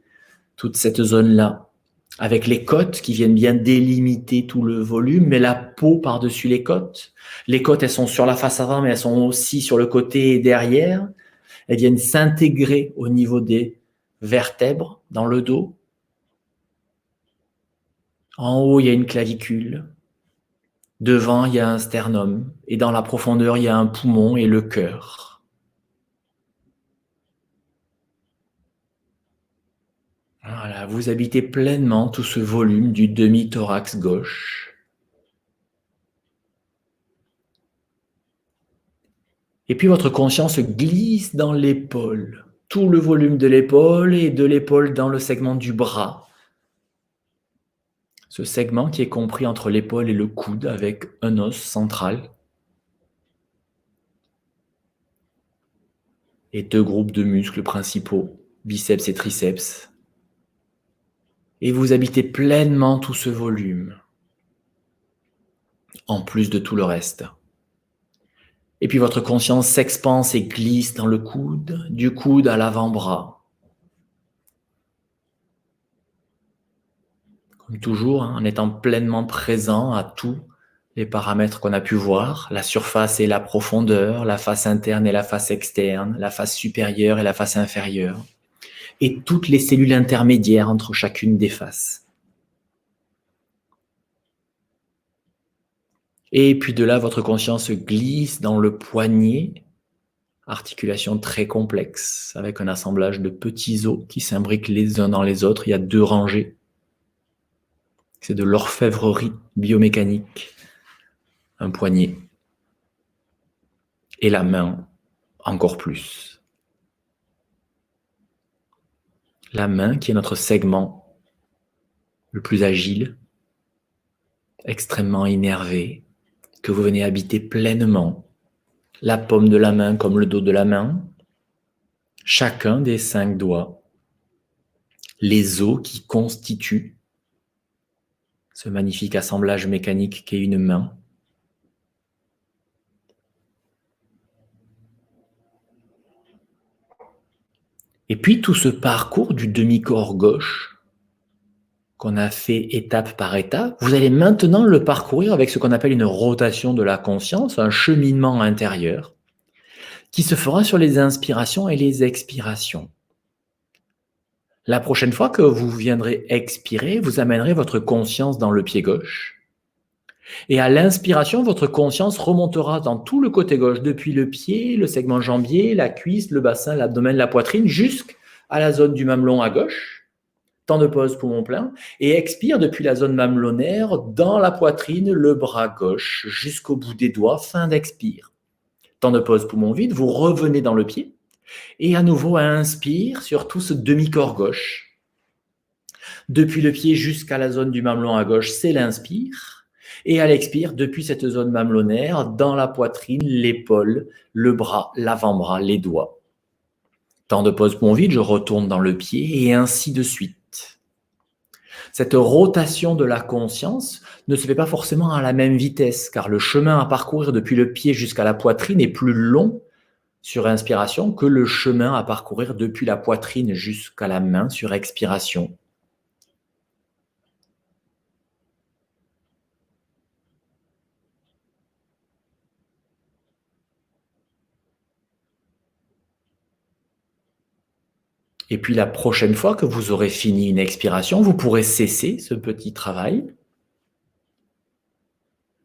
toute cette zone-là, avec les côtes qui viennent bien délimiter tout le volume, mais la peau par-dessus les côtes. Les côtes, elles sont sur la face avant, mais elles sont aussi sur le côté et derrière. Elles viennent s'intégrer au niveau des vertèbres dans le dos. En haut, il y a une clavicule. Devant, il y a un sternum. Et dans la profondeur, il y a un poumon et le cœur. Voilà, vous habitez pleinement tout ce volume du demi-thorax gauche. Et puis votre conscience glisse dans l'épaule, tout le volume de l'épaule et de l'épaule dans le segment du bras. Ce segment qui est compris entre l'épaule et le coude avec un os central. Et deux groupes de muscles principaux, biceps et triceps. Et vous habitez pleinement tout ce volume, en plus de tout le reste. Et puis votre conscience s'expanse et glisse dans le coude, du coude à l'avant-bras. Comme toujours, en étant pleinement présent à tous les paramètres qu'on a pu voir, la surface et la profondeur, la face interne et la face externe, la face supérieure et la face inférieure, et toutes les cellules intermédiaires entre chacune des faces. Et puis de là, votre conscience glisse dans le poignet, articulation très complexe, avec un assemblage de petits os qui s'imbriquent les uns dans les autres. Il y a 2 rangées. C'est de l'orfèvrerie biomécanique. Un poignet. Et la main, encore plus. La main qui est notre segment le plus agile, extrêmement énervé, que vous venez habiter pleinement. La paume de la main comme le dos de la main, chacun des 5 doigts, les os qui constituent ce magnifique assemblage mécanique qu'est une main. Et puis tout ce parcours du demi-corps gauche qu'on a fait étape par étape, vous allez maintenant le parcourir avec ce qu'on appelle une rotation de la conscience, un cheminement intérieur qui se fera sur les inspirations et les expirations. La prochaine fois que vous viendrez expirer, vous amènerez votre conscience dans le pied gauche. Et à l'inspiration, votre conscience remontera dans tout le côté gauche, depuis le pied, le segment jambier, la cuisse, le bassin, l'abdomen, la poitrine, jusqu'à la zone du mamelon à gauche. Temps de pause, poumon plein. Et expire depuis la zone mamelonnaire, dans la poitrine, le bras gauche, jusqu'au bout des doigts, fin d'expire. Temps de pause, poumon vide, vous revenez dans le pied. Et à nouveau, inspire sur tout ce demi-corps gauche. Depuis le pied jusqu'à la zone du mamelon à gauche, c'est l'inspire. Et à l'expire, depuis cette zone mamelonnaire, dans la poitrine, l'épaule, le bras, l'avant-bras, les doigts. Temps de pause poumon vide, je retourne dans le pied et ainsi de suite. Cette rotation de la conscience ne se fait pas forcément à la même vitesse, car le chemin à parcourir depuis le pied jusqu'à la poitrine est plus long sur inspiration que le chemin à parcourir depuis la poitrine jusqu'à la main sur expiration. Et puis la prochaine fois que vous aurez fini une expiration, vous pourrez cesser ce petit travail,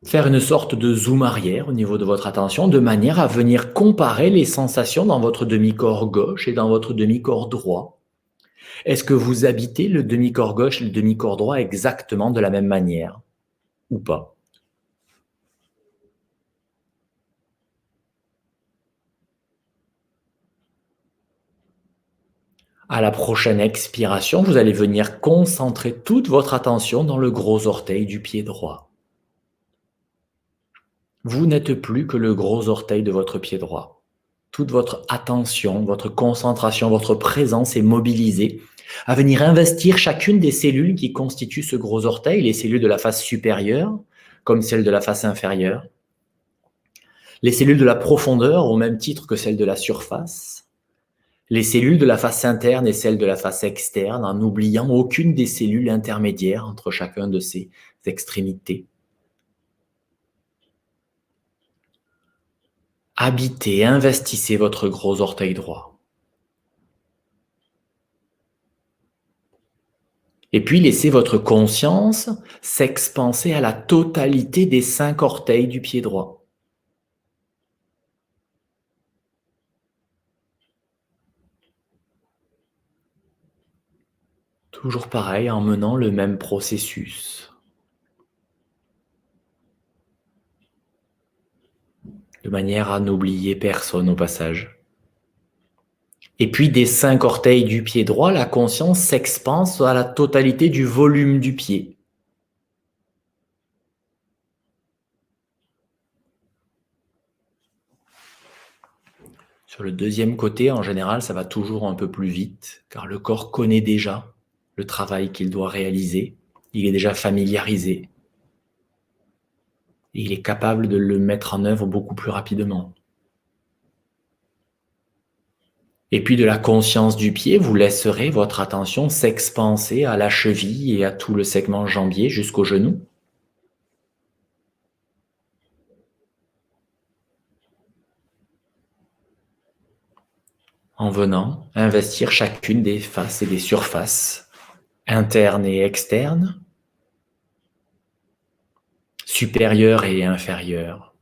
faire une sorte de zoom arrière au niveau de votre attention, de manière à venir comparer les sensations dans votre demi-corps gauche et dans votre demi-corps droit. Est-ce que vous habitez le demi-corps gauche et le demi-corps droit exactement de la même manière ou pas? À la prochaine expiration, vous allez venir concentrer toute votre attention dans le gros orteil du pied droit. Vous n'êtes plus que le gros orteil de votre pied droit. Toute votre attention, votre concentration, votre présence est mobilisée à venir investir chacune des cellules qui constituent ce gros orteil, les cellules de la face supérieure comme celles de la face inférieure, les cellules de la profondeur au même titre que celles de la surface, les cellules de la face interne et celles de la face externe, en n'oubliant aucune des cellules intermédiaires entre chacun de ces extrémités. Habitez, investissez votre gros orteil droit. Et puis laissez votre conscience s'expanser à la totalité des 5 orteils du pied droit. Toujours pareil, en menant le même processus. De manière à n'oublier personne au passage. Et puis des 5 orteils du pied droit, la conscience s'expanse à la totalité du volume du pied. Sur le deuxième côté, en général, ça va toujours un peu plus vite, car le corps connaît déjà le travail qu'il doit réaliser. Il est déjà familiarisé. Et il est capable de le mettre en œuvre beaucoup plus rapidement. Et puis de la conscience du pied, vous laisserez votre attention s'expanser à la cheville et à tout le segment jambier jusqu'au genou. En venant investir chacune des faces et des surfaces, internes et externes, supérieures et inférieures,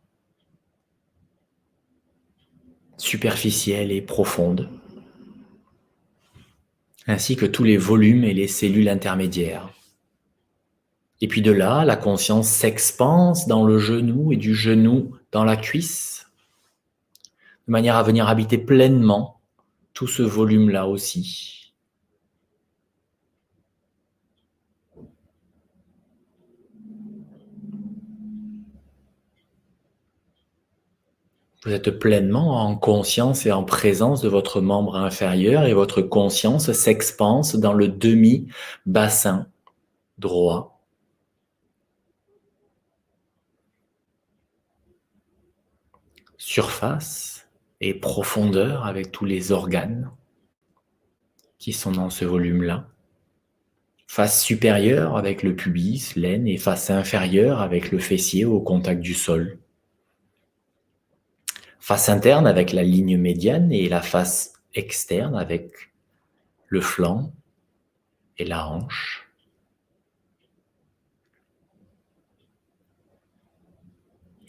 superficielles et profondes, ainsi que tous les volumes et les cellules intermédiaires. Et puis de là, la conscience s'expanse dans le genou et du genou dans la cuisse, de manière à venir habiter pleinement tout ce volume-là aussi. Vous êtes pleinement en conscience et en présence de votre membre inférieur et votre conscience s'expanse dans le demi-bassin droit. Surface et profondeur avec tous les organes qui sont dans ce volume-là. Face supérieure avec le pubis, l'aine, et face inférieure avec le fessier au contact du sol. Face interne avec la ligne médiane et la face externe avec le flanc et la hanche.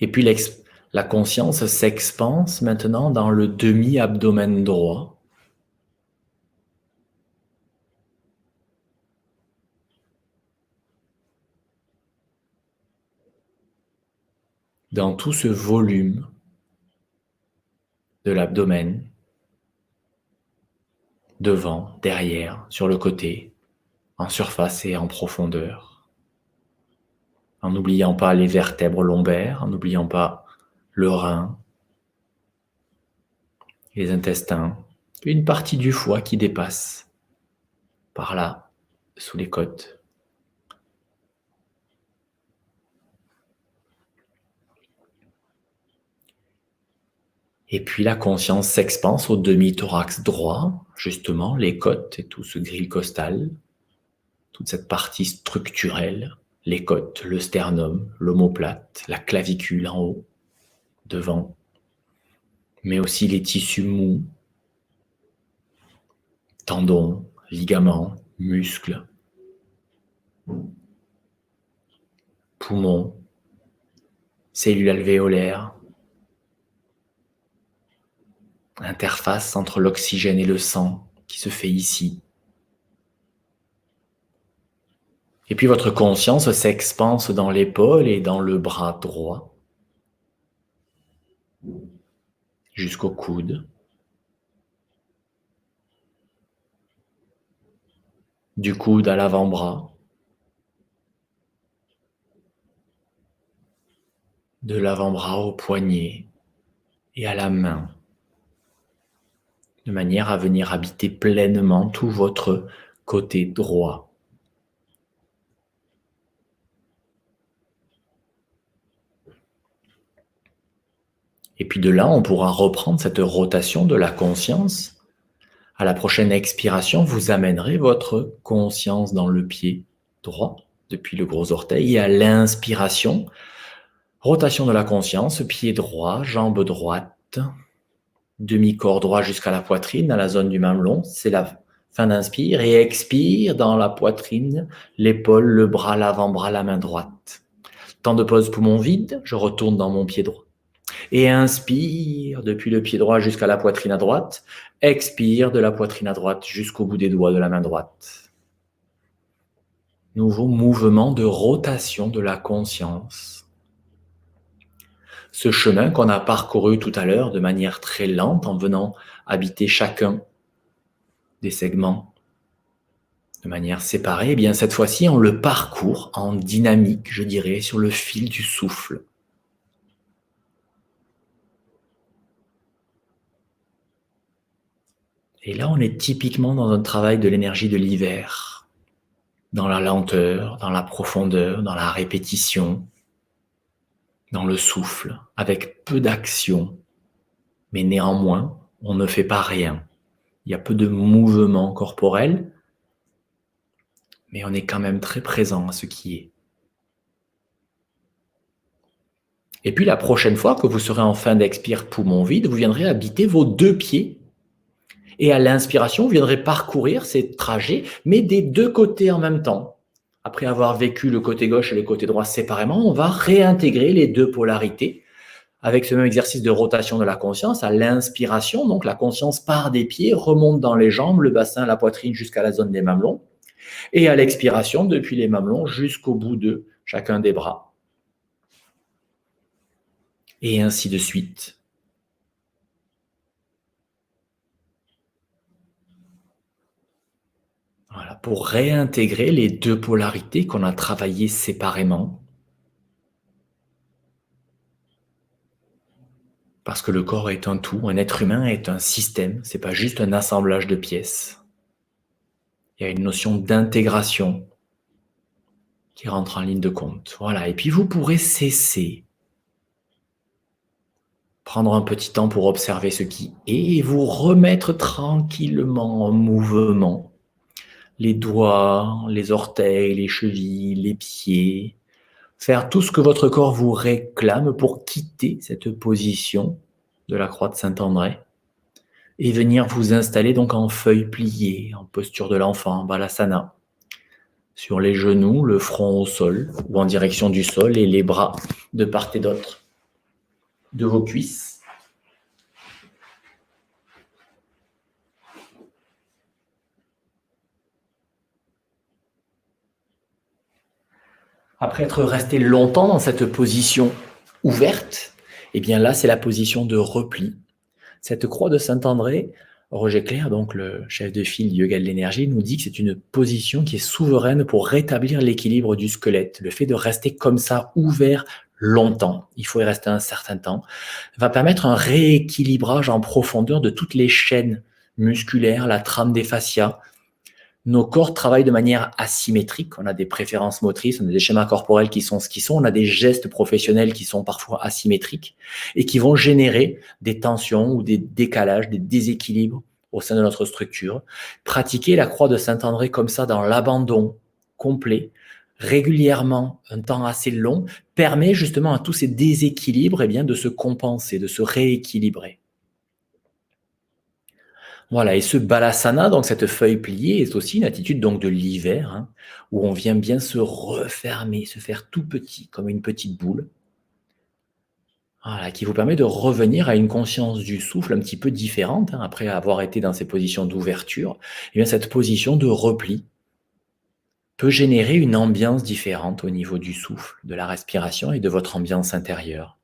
Et puis la conscience s'expanse maintenant dans le demi-abdomen droit. Dans tout ce volume de l'abdomen, devant, derrière, sur le côté, en surface et en profondeur. En n'oubliant pas les vertèbres lombaires, en n'oubliant pas le rein, les intestins, une partie du foie qui dépasse par là, sous les côtes. Et puis la conscience s'expanse au demi-thorax droit, justement, les côtes et tout ce grille costal, toute cette partie structurelle, les côtes, le sternum, l'omoplate, la clavicule en haut, devant, mais aussi les tissus mous, tendons, ligaments, muscles, poumons, cellules alvéolaires, interface entre l'oxygène et le sang qui se fait ici. Et puis votre conscience s'expanse dans l'épaule et dans le bras droit, jusqu'au coude. Du coude à l'avant-bras, de l'avant-bras au poignet et à la main, de manière à venir habiter pleinement tout votre côté droit. Et puis de là, on pourra reprendre cette rotation de la conscience. À la prochaine expiration, vous amènerez votre conscience dans le pied droit, depuis le gros orteil, et à l'inspiration, rotation de la conscience, pied droit, jambe droite, demi-corps droit jusqu'à la poitrine, à la zone du mamelon, c'est la fin d'inspire, et expire dans la poitrine, l'épaule, le bras, l'avant-bras, la main droite. Temps de pause, poumon vide, je retourne dans mon pied droit. Et inspire depuis le pied droit jusqu'à la poitrine à droite, expire de la poitrine à droite jusqu'au bout des doigts de la main droite. Nouveau mouvement de rotation de la conscience. Ce chemin qu'on a parcouru tout à l'heure de manière très lente en venant habiter chacun des segments de manière séparée, eh bien cette fois-ci on le parcourt en dynamique, je dirais, sur le fil du souffle. Et là on est typiquement dans un travail de l'énergie de l'hiver, dans la lenteur, dans la profondeur, dans la répétition, dans le souffle, avec peu d'action, mais néanmoins on ne fait pas rien. Il y a peu de mouvement corporel, mais on est quand même très présent à ce qui est. Et puis la prochaine fois que vous serez en fin d'expire poumon vide, vous viendrez habiter vos deux pieds. Et à l'inspiration, vous viendrez parcourir ces trajets, mais des deux côtés en même temps. Après avoir vécu le côté gauche et le côté droit séparément, on va réintégrer les deux polarités avec ce même exercice de rotation de la conscience. À l'inspiration, donc la conscience part des pieds, remonte dans les jambes, le bassin, la poitrine jusqu'à la zone des mamelons. Et à l'expiration, depuis les mamelons jusqu'au bout de chacun des bras. Et ainsi de suite. Voilà, pour réintégrer les deux polarités qu'on a travaillées séparément. Parce que le corps est un tout, un être humain est un système, c'est pas juste un assemblage de pièces. Il y a une notion d'intégration qui rentre en ligne de compte. Voilà, et puis vous pourrez cesser, prendre un petit temps pour observer ce qui est et vous remettre tranquillement en mouvement. Les doigts, les orteils, les chevilles, les pieds. Faire tout ce que votre corps vous réclame pour quitter cette position de la croix de Saint-André et venir vous installer donc en feuille pliée, en posture de l'enfant, Balasana. Sur les genoux, le front au sol ou en direction du sol et les bras de part et d'autre de vos cuisses. Après être resté longtemps dans cette position ouverte, eh bien là, c'est la position de repli. Cette croix de Saint-André, Roger Clair, donc le chef de file du yoga de l'énergie, nous dit que c'est une position qui est souveraine pour rétablir l'équilibre du squelette. Le fait de rester comme ça, ouvert longtemps, il faut y rester un certain temps, va permettre un rééquilibrage en profondeur de toutes les chaînes musculaires, la trame des fascias. Nos corps travaillent de manière asymétrique. On a des préférences motrices, on a des schémas corporels qui sont ce qu'ils sont, on a des gestes professionnels qui sont parfois asymétriques et qui vont générer des tensions ou des décalages, des déséquilibres au sein de notre structure. Pratiquer la croix de Saint-André comme ça dans l'abandon complet, régulièrement, un temps assez long, permet justement à tous ces déséquilibres de se compenser, de se rééquilibrer. Voilà, et ce balasana, donc cette feuille pliée, est aussi une attitude donc de l'hiver, où on vient bien se refermer, se faire tout petit, comme une petite boule. Voilà, qui vous permet de revenir à une conscience du souffle un petit peu différente, après avoir été dans ces positions d'ouverture. Et bien cette position de repli peut générer une ambiance différente au niveau du souffle, de la respiration et de votre ambiance intérieure.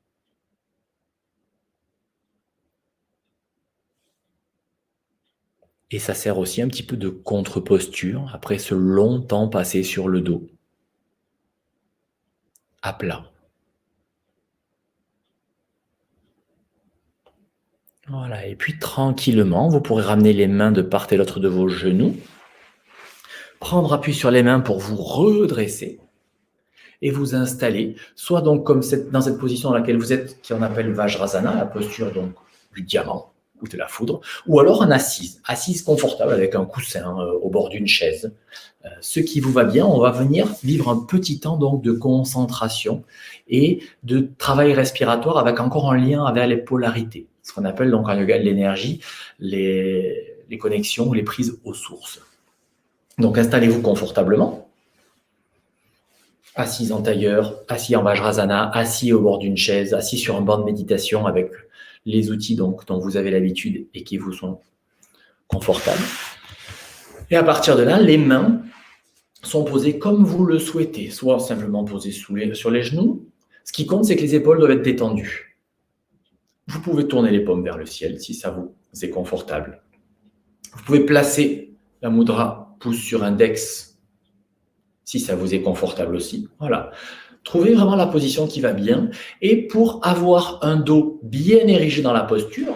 Et ça sert aussi un petit peu de contre-posture après ce long temps passé sur le dos, à plat. Voilà, et puis tranquillement, vous pourrez ramener les mains de part et d'autre de vos genoux, prendre appui sur les mains pour vous redresser et vous installer, soit donc comme dans cette position dans laquelle vous êtes, qui on appelle Vajrasana, la posture donc du diamant ou de la foudre, ou alors en assise, assise confortable avec un coussin au bord d'une chaise. Ce qui vous va bien, on va venir vivre un petit temps donc de concentration et de travail respiratoire avec encore un lien avec les polarités, ce qu'on appelle donc en yoga de l'énergie les connexions ou les prises aux sources. Donc installez-vous confortablement, assis en tailleur, assis en Vajrasana, assis au bord d'une chaise, assis sur un banc de méditation avec les outils donc, dont vous avez l'habitude et qui vous sont confortables. Et à partir de là, les mains sont posées comme vous le souhaitez, soit simplement posées sur les genoux. Ce qui compte, c'est que les épaules doivent être détendues. Vous pouvez tourner les paumes vers le ciel si ça vous est confortable. Vous pouvez placer la mudra pouce sur index si ça vous est confortable aussi. Voilà. Trouvez vraiment la position qui va bien. Et pour avoir un dos bien érigé dans la posture,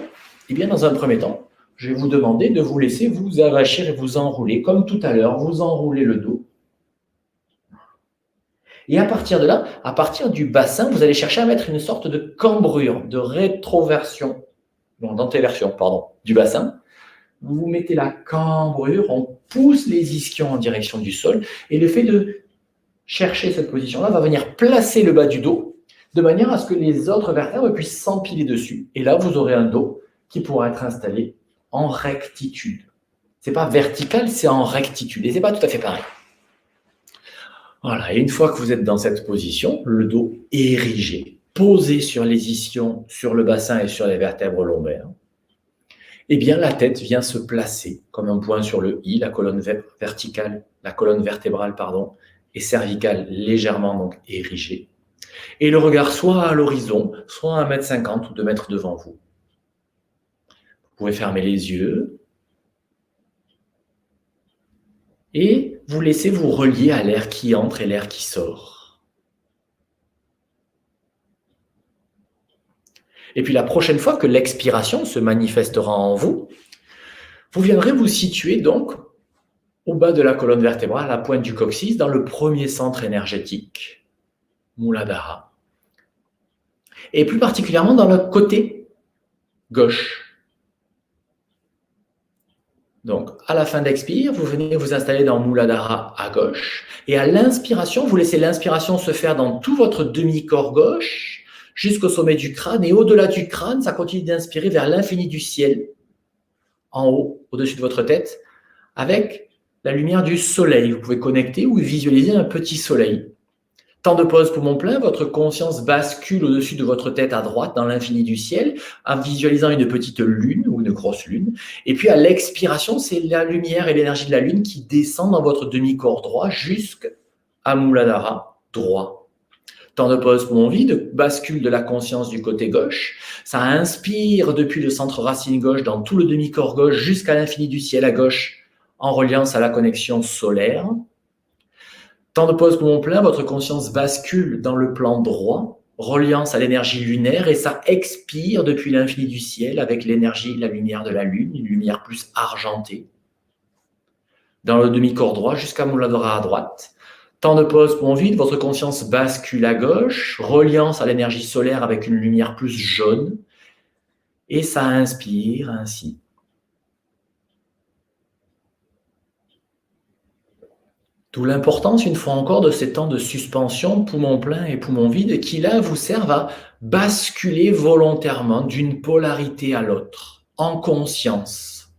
eh bien, dans un premier temps, je vais vous demander de vous laisser vous avachir et vous enrouler. Comme tout à l'heure, vous enroulez le dos. Et à partir de là, à partir du bassin, vous allez chercher à mettre une sorte de cambrure, de rétroversion, d'antéversion, du bassin. Vous mettez la cambrure, on pousse les ischions en direction du sol. Et le fait de chercher cette position-là va venir placer le bas du dos de manière à ce que les autres vertèbres puissent s'empiler dessus. Et là, vous aurez un dos qui pourra être installé en rectitude. Ce n'est pas vertical, c'est en rectitude. Et ce n'est pas tout à fait pareil. Voilà, et une fois que vous êtes dans cette position, le dos érigé, posé sur les ischions, sur le bassin et sur les vertèbres lombaires, eh bien la tête vient se placer comme un point sur le i, la colonne verticale, la colonne vertébrale, et cervicale légèrement donc érigée. Et le regard soit à l'horizon, soit à 1,50 m ou 2 m devant vous. Vous pouvez fermer les yeux et vous laissez vous relier à l'air qui entre et l'air qui sort. Et puis la prochaine fois que l'expiration se manifestera en vous, vous viendrez vous situer donc au bas de la colonne vertébrale, à la pointe du coccyx, dans le premier centre énergétique, Muladhara. Et plus particulièrement dans le côté gauche. Donc, à la fin d'expire, vous venez vous installer dans Muladhara à gauche. Et à l'inspiration, vous laissez l'inspiration se faire dans tout votre demi-corps gauche, jusqu'au sommet du crâne. Et au-delà du crâne, ça continue d'inspirer vers l'infini du ciel, en haut, au-dessus de votre tête, avec la lumière du soleil. Vous pouvez connecter ou visualiser un petit soleil. Temps de pause poumon plein, votre conscience bascule au-dessus de votre tête à droite dans l'infini du ciel en visualisant une petite lune ou une grosse lune. Et puis à l'expiration, c'est la lumière et l'énergie de la lune qui descend dans votre demi-corps droit jusqu'à Muladhara droit. Temps de pause poumon vide, bascule de la conscience du côté gauche. Ça inspire depuis le centre racine gauche dans tout le demi-corps gauche jusqu'à l'infini du ciel à gauche en reliance à la connexion solaire. Temps de pause poumon plein, votre conscience bascule dans le plan droit, reliance à l'énergie lunaire, et ça expire depuis l'infini du ciel avec l'énergie, la lumière de la lune, une lumière plus argentée. Dans le demi-corps droit jusqu'à Muladhara à droite. Temps de pause poumon vide, votre conscience bascule à gauche, reliance à l'énergie solaire avec une lumière plus jaune, et ça inspire ainsi. D'où l'importance, une fois encore, de ces temps de suspension, poumon plein et poumon vide, qui là vous servent à basculer volontairement d'une polarité à l'autre, en conscience.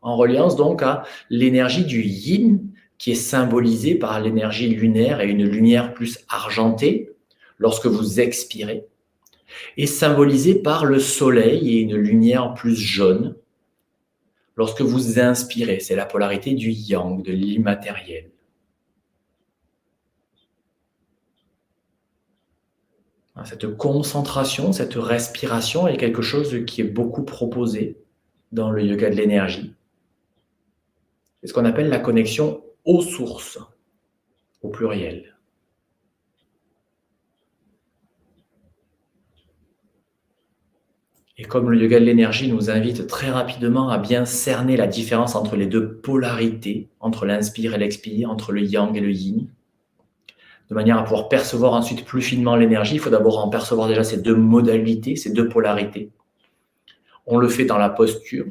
En reliance donc à l'énergie du yin, qui est symbolisée par l'énergie lunaire et une lumière plus argentée, lorsque vous expirez, et symbolisée par le soleil et une lumière plus jaune, lorsque vous inspirez. C'est la polarité du yang, de l'immatériel. Cette concentration, cette respiration est quelque chose qui est beaucoup proposé dans le yoga de l'énergie. C'est ce qu'on appelle la connexion aux sources, au pluriel. Et comme le yoga de l'énergie nous invite très rapidement à bien cerner la différence entre les deux polarités, entre l'inspire et l'expire, entre le yang et le yin, de manière à pouvoir percevoir ensuite plus finement l'énergie, il faut d'abord en percevoir déjà ces deux modalités, ces deux polarités. On le fait dans la posture,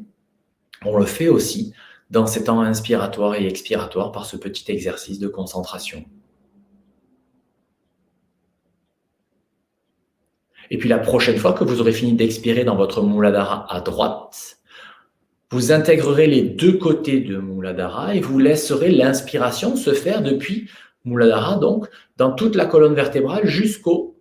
on le fait aussi dans ces temps inspiratoires et expiratoires par ce petit exercice de concentration. Et puis la prochaine fois que vous aurez fini d'expirer dans votre Muladhara à droite, vous intégrerez les deux côtés de Muladhara et vous laisserez l'inspiration se faire depuis Muladhara, donc dans toute la colonne vertébrale jusqu'au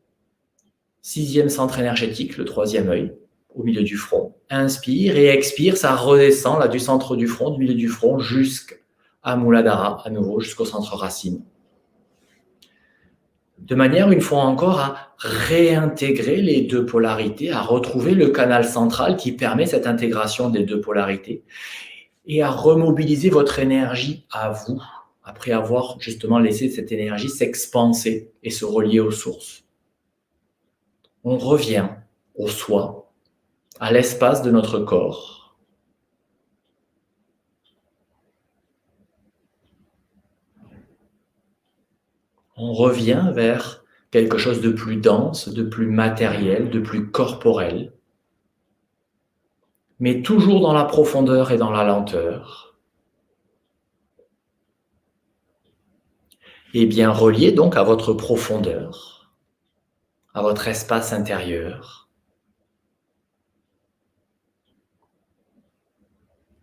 6e centre énergétique, le 3e œil, au milieu du front. Inspire et expire, ça redescend là du centre du front, du milieu du front, jusqu'à Muladhara, à nouveau jusqu'au centre racine. De manière, une fois encore, à réintégrer les deux polarités, à retrouver le canal central qui permet cette intégration des deux polarités et à remobiliser votre énergie à vous, après avoir justement laissé cette énergie s'expanser et se relier aux sources. On revient au soi, à l'espace de notre corps. On revient vers quelque chose de plus dense, de plus matériel, de plus corporel, mais toujours dans la profondeur et dans la lenteur. Et bien relié donc à votre profondeur, à votre espace intérieur,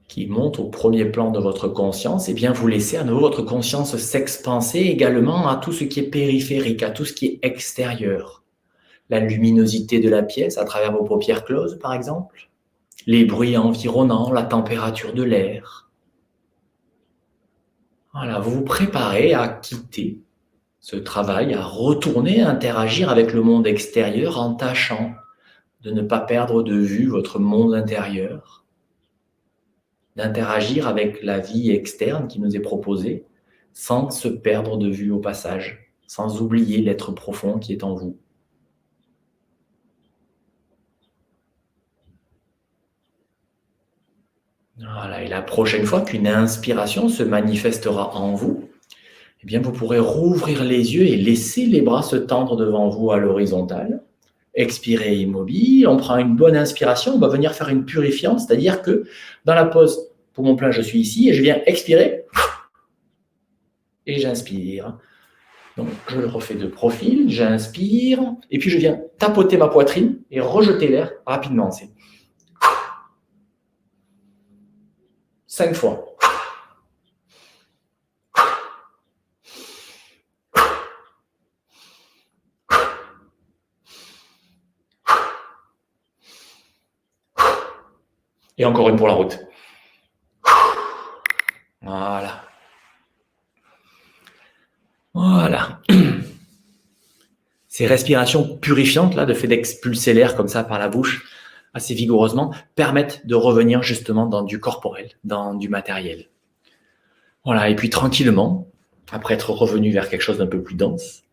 qui monte au premier plan de votre conscience, et bien vous laissez à nouveau votre conscience s'expanser également à tout ce qui est périphérique, à tout ce qui est extérieur. La luminosité de la pièce à travers vos paupières closes, par exemple, les bruits environnants, la température de l'air. Voilà, vous vous préparez à quitter ce travail, à retourner interagir avec le monde extérieur en tâchant de ne pas perdre de vue votre monde intérieur, d'interagir avec la vie externe qui nous est proposée sans se perdre de vue au passage, sans oublier l'être profond qui est en vous. Voilà, et la prochaine fois qu'une inspiration se manifestera en vous, eh bien, vous pourrez rouvrir les yeux et laisser les bras se tendre devant vous à l'horizontale. Expirez immobile, on prend une bonne inspiration, on va venir faire une purifiante, c'est-à-dire que dans la pause, pour mon plein, je suis ici et je viens expirer et j'inspire. Donc, je le refais de profil, j'inspire et puis je viens tapoter ma poitrine et rejeter l'air rapidement. C'est 5 fois. Et encore une pour la route. Voilà. Voilà. Ces respirations purifiantes, là, de fait d'expulser l'air comme ça par la bouche, assez vigoureusement, permettent de revenir justement dans du corporel, dans du matériel. Voilà, et puis tranquillement, après être revenu vers quelque chose d'un peu plus dense,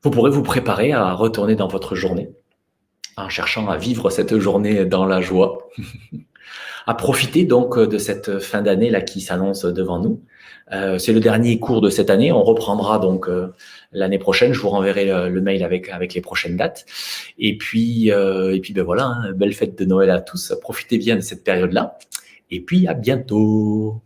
vous pourrez vous préparer à retourner dans votre journée, en cherchant à vivre cette journée dans la joie, à profiter donc de cette fin d'année là qui s'annonce devant nous. C'est le dernier cours de cette année. On reprendra donc l'année prochaine. Je vous renverrai le mail avec les prochaines dates. Et puis ben voilà, hein, belle fête de Noël à tous. Profitez bien de cette période-là. Et puis à bientôt.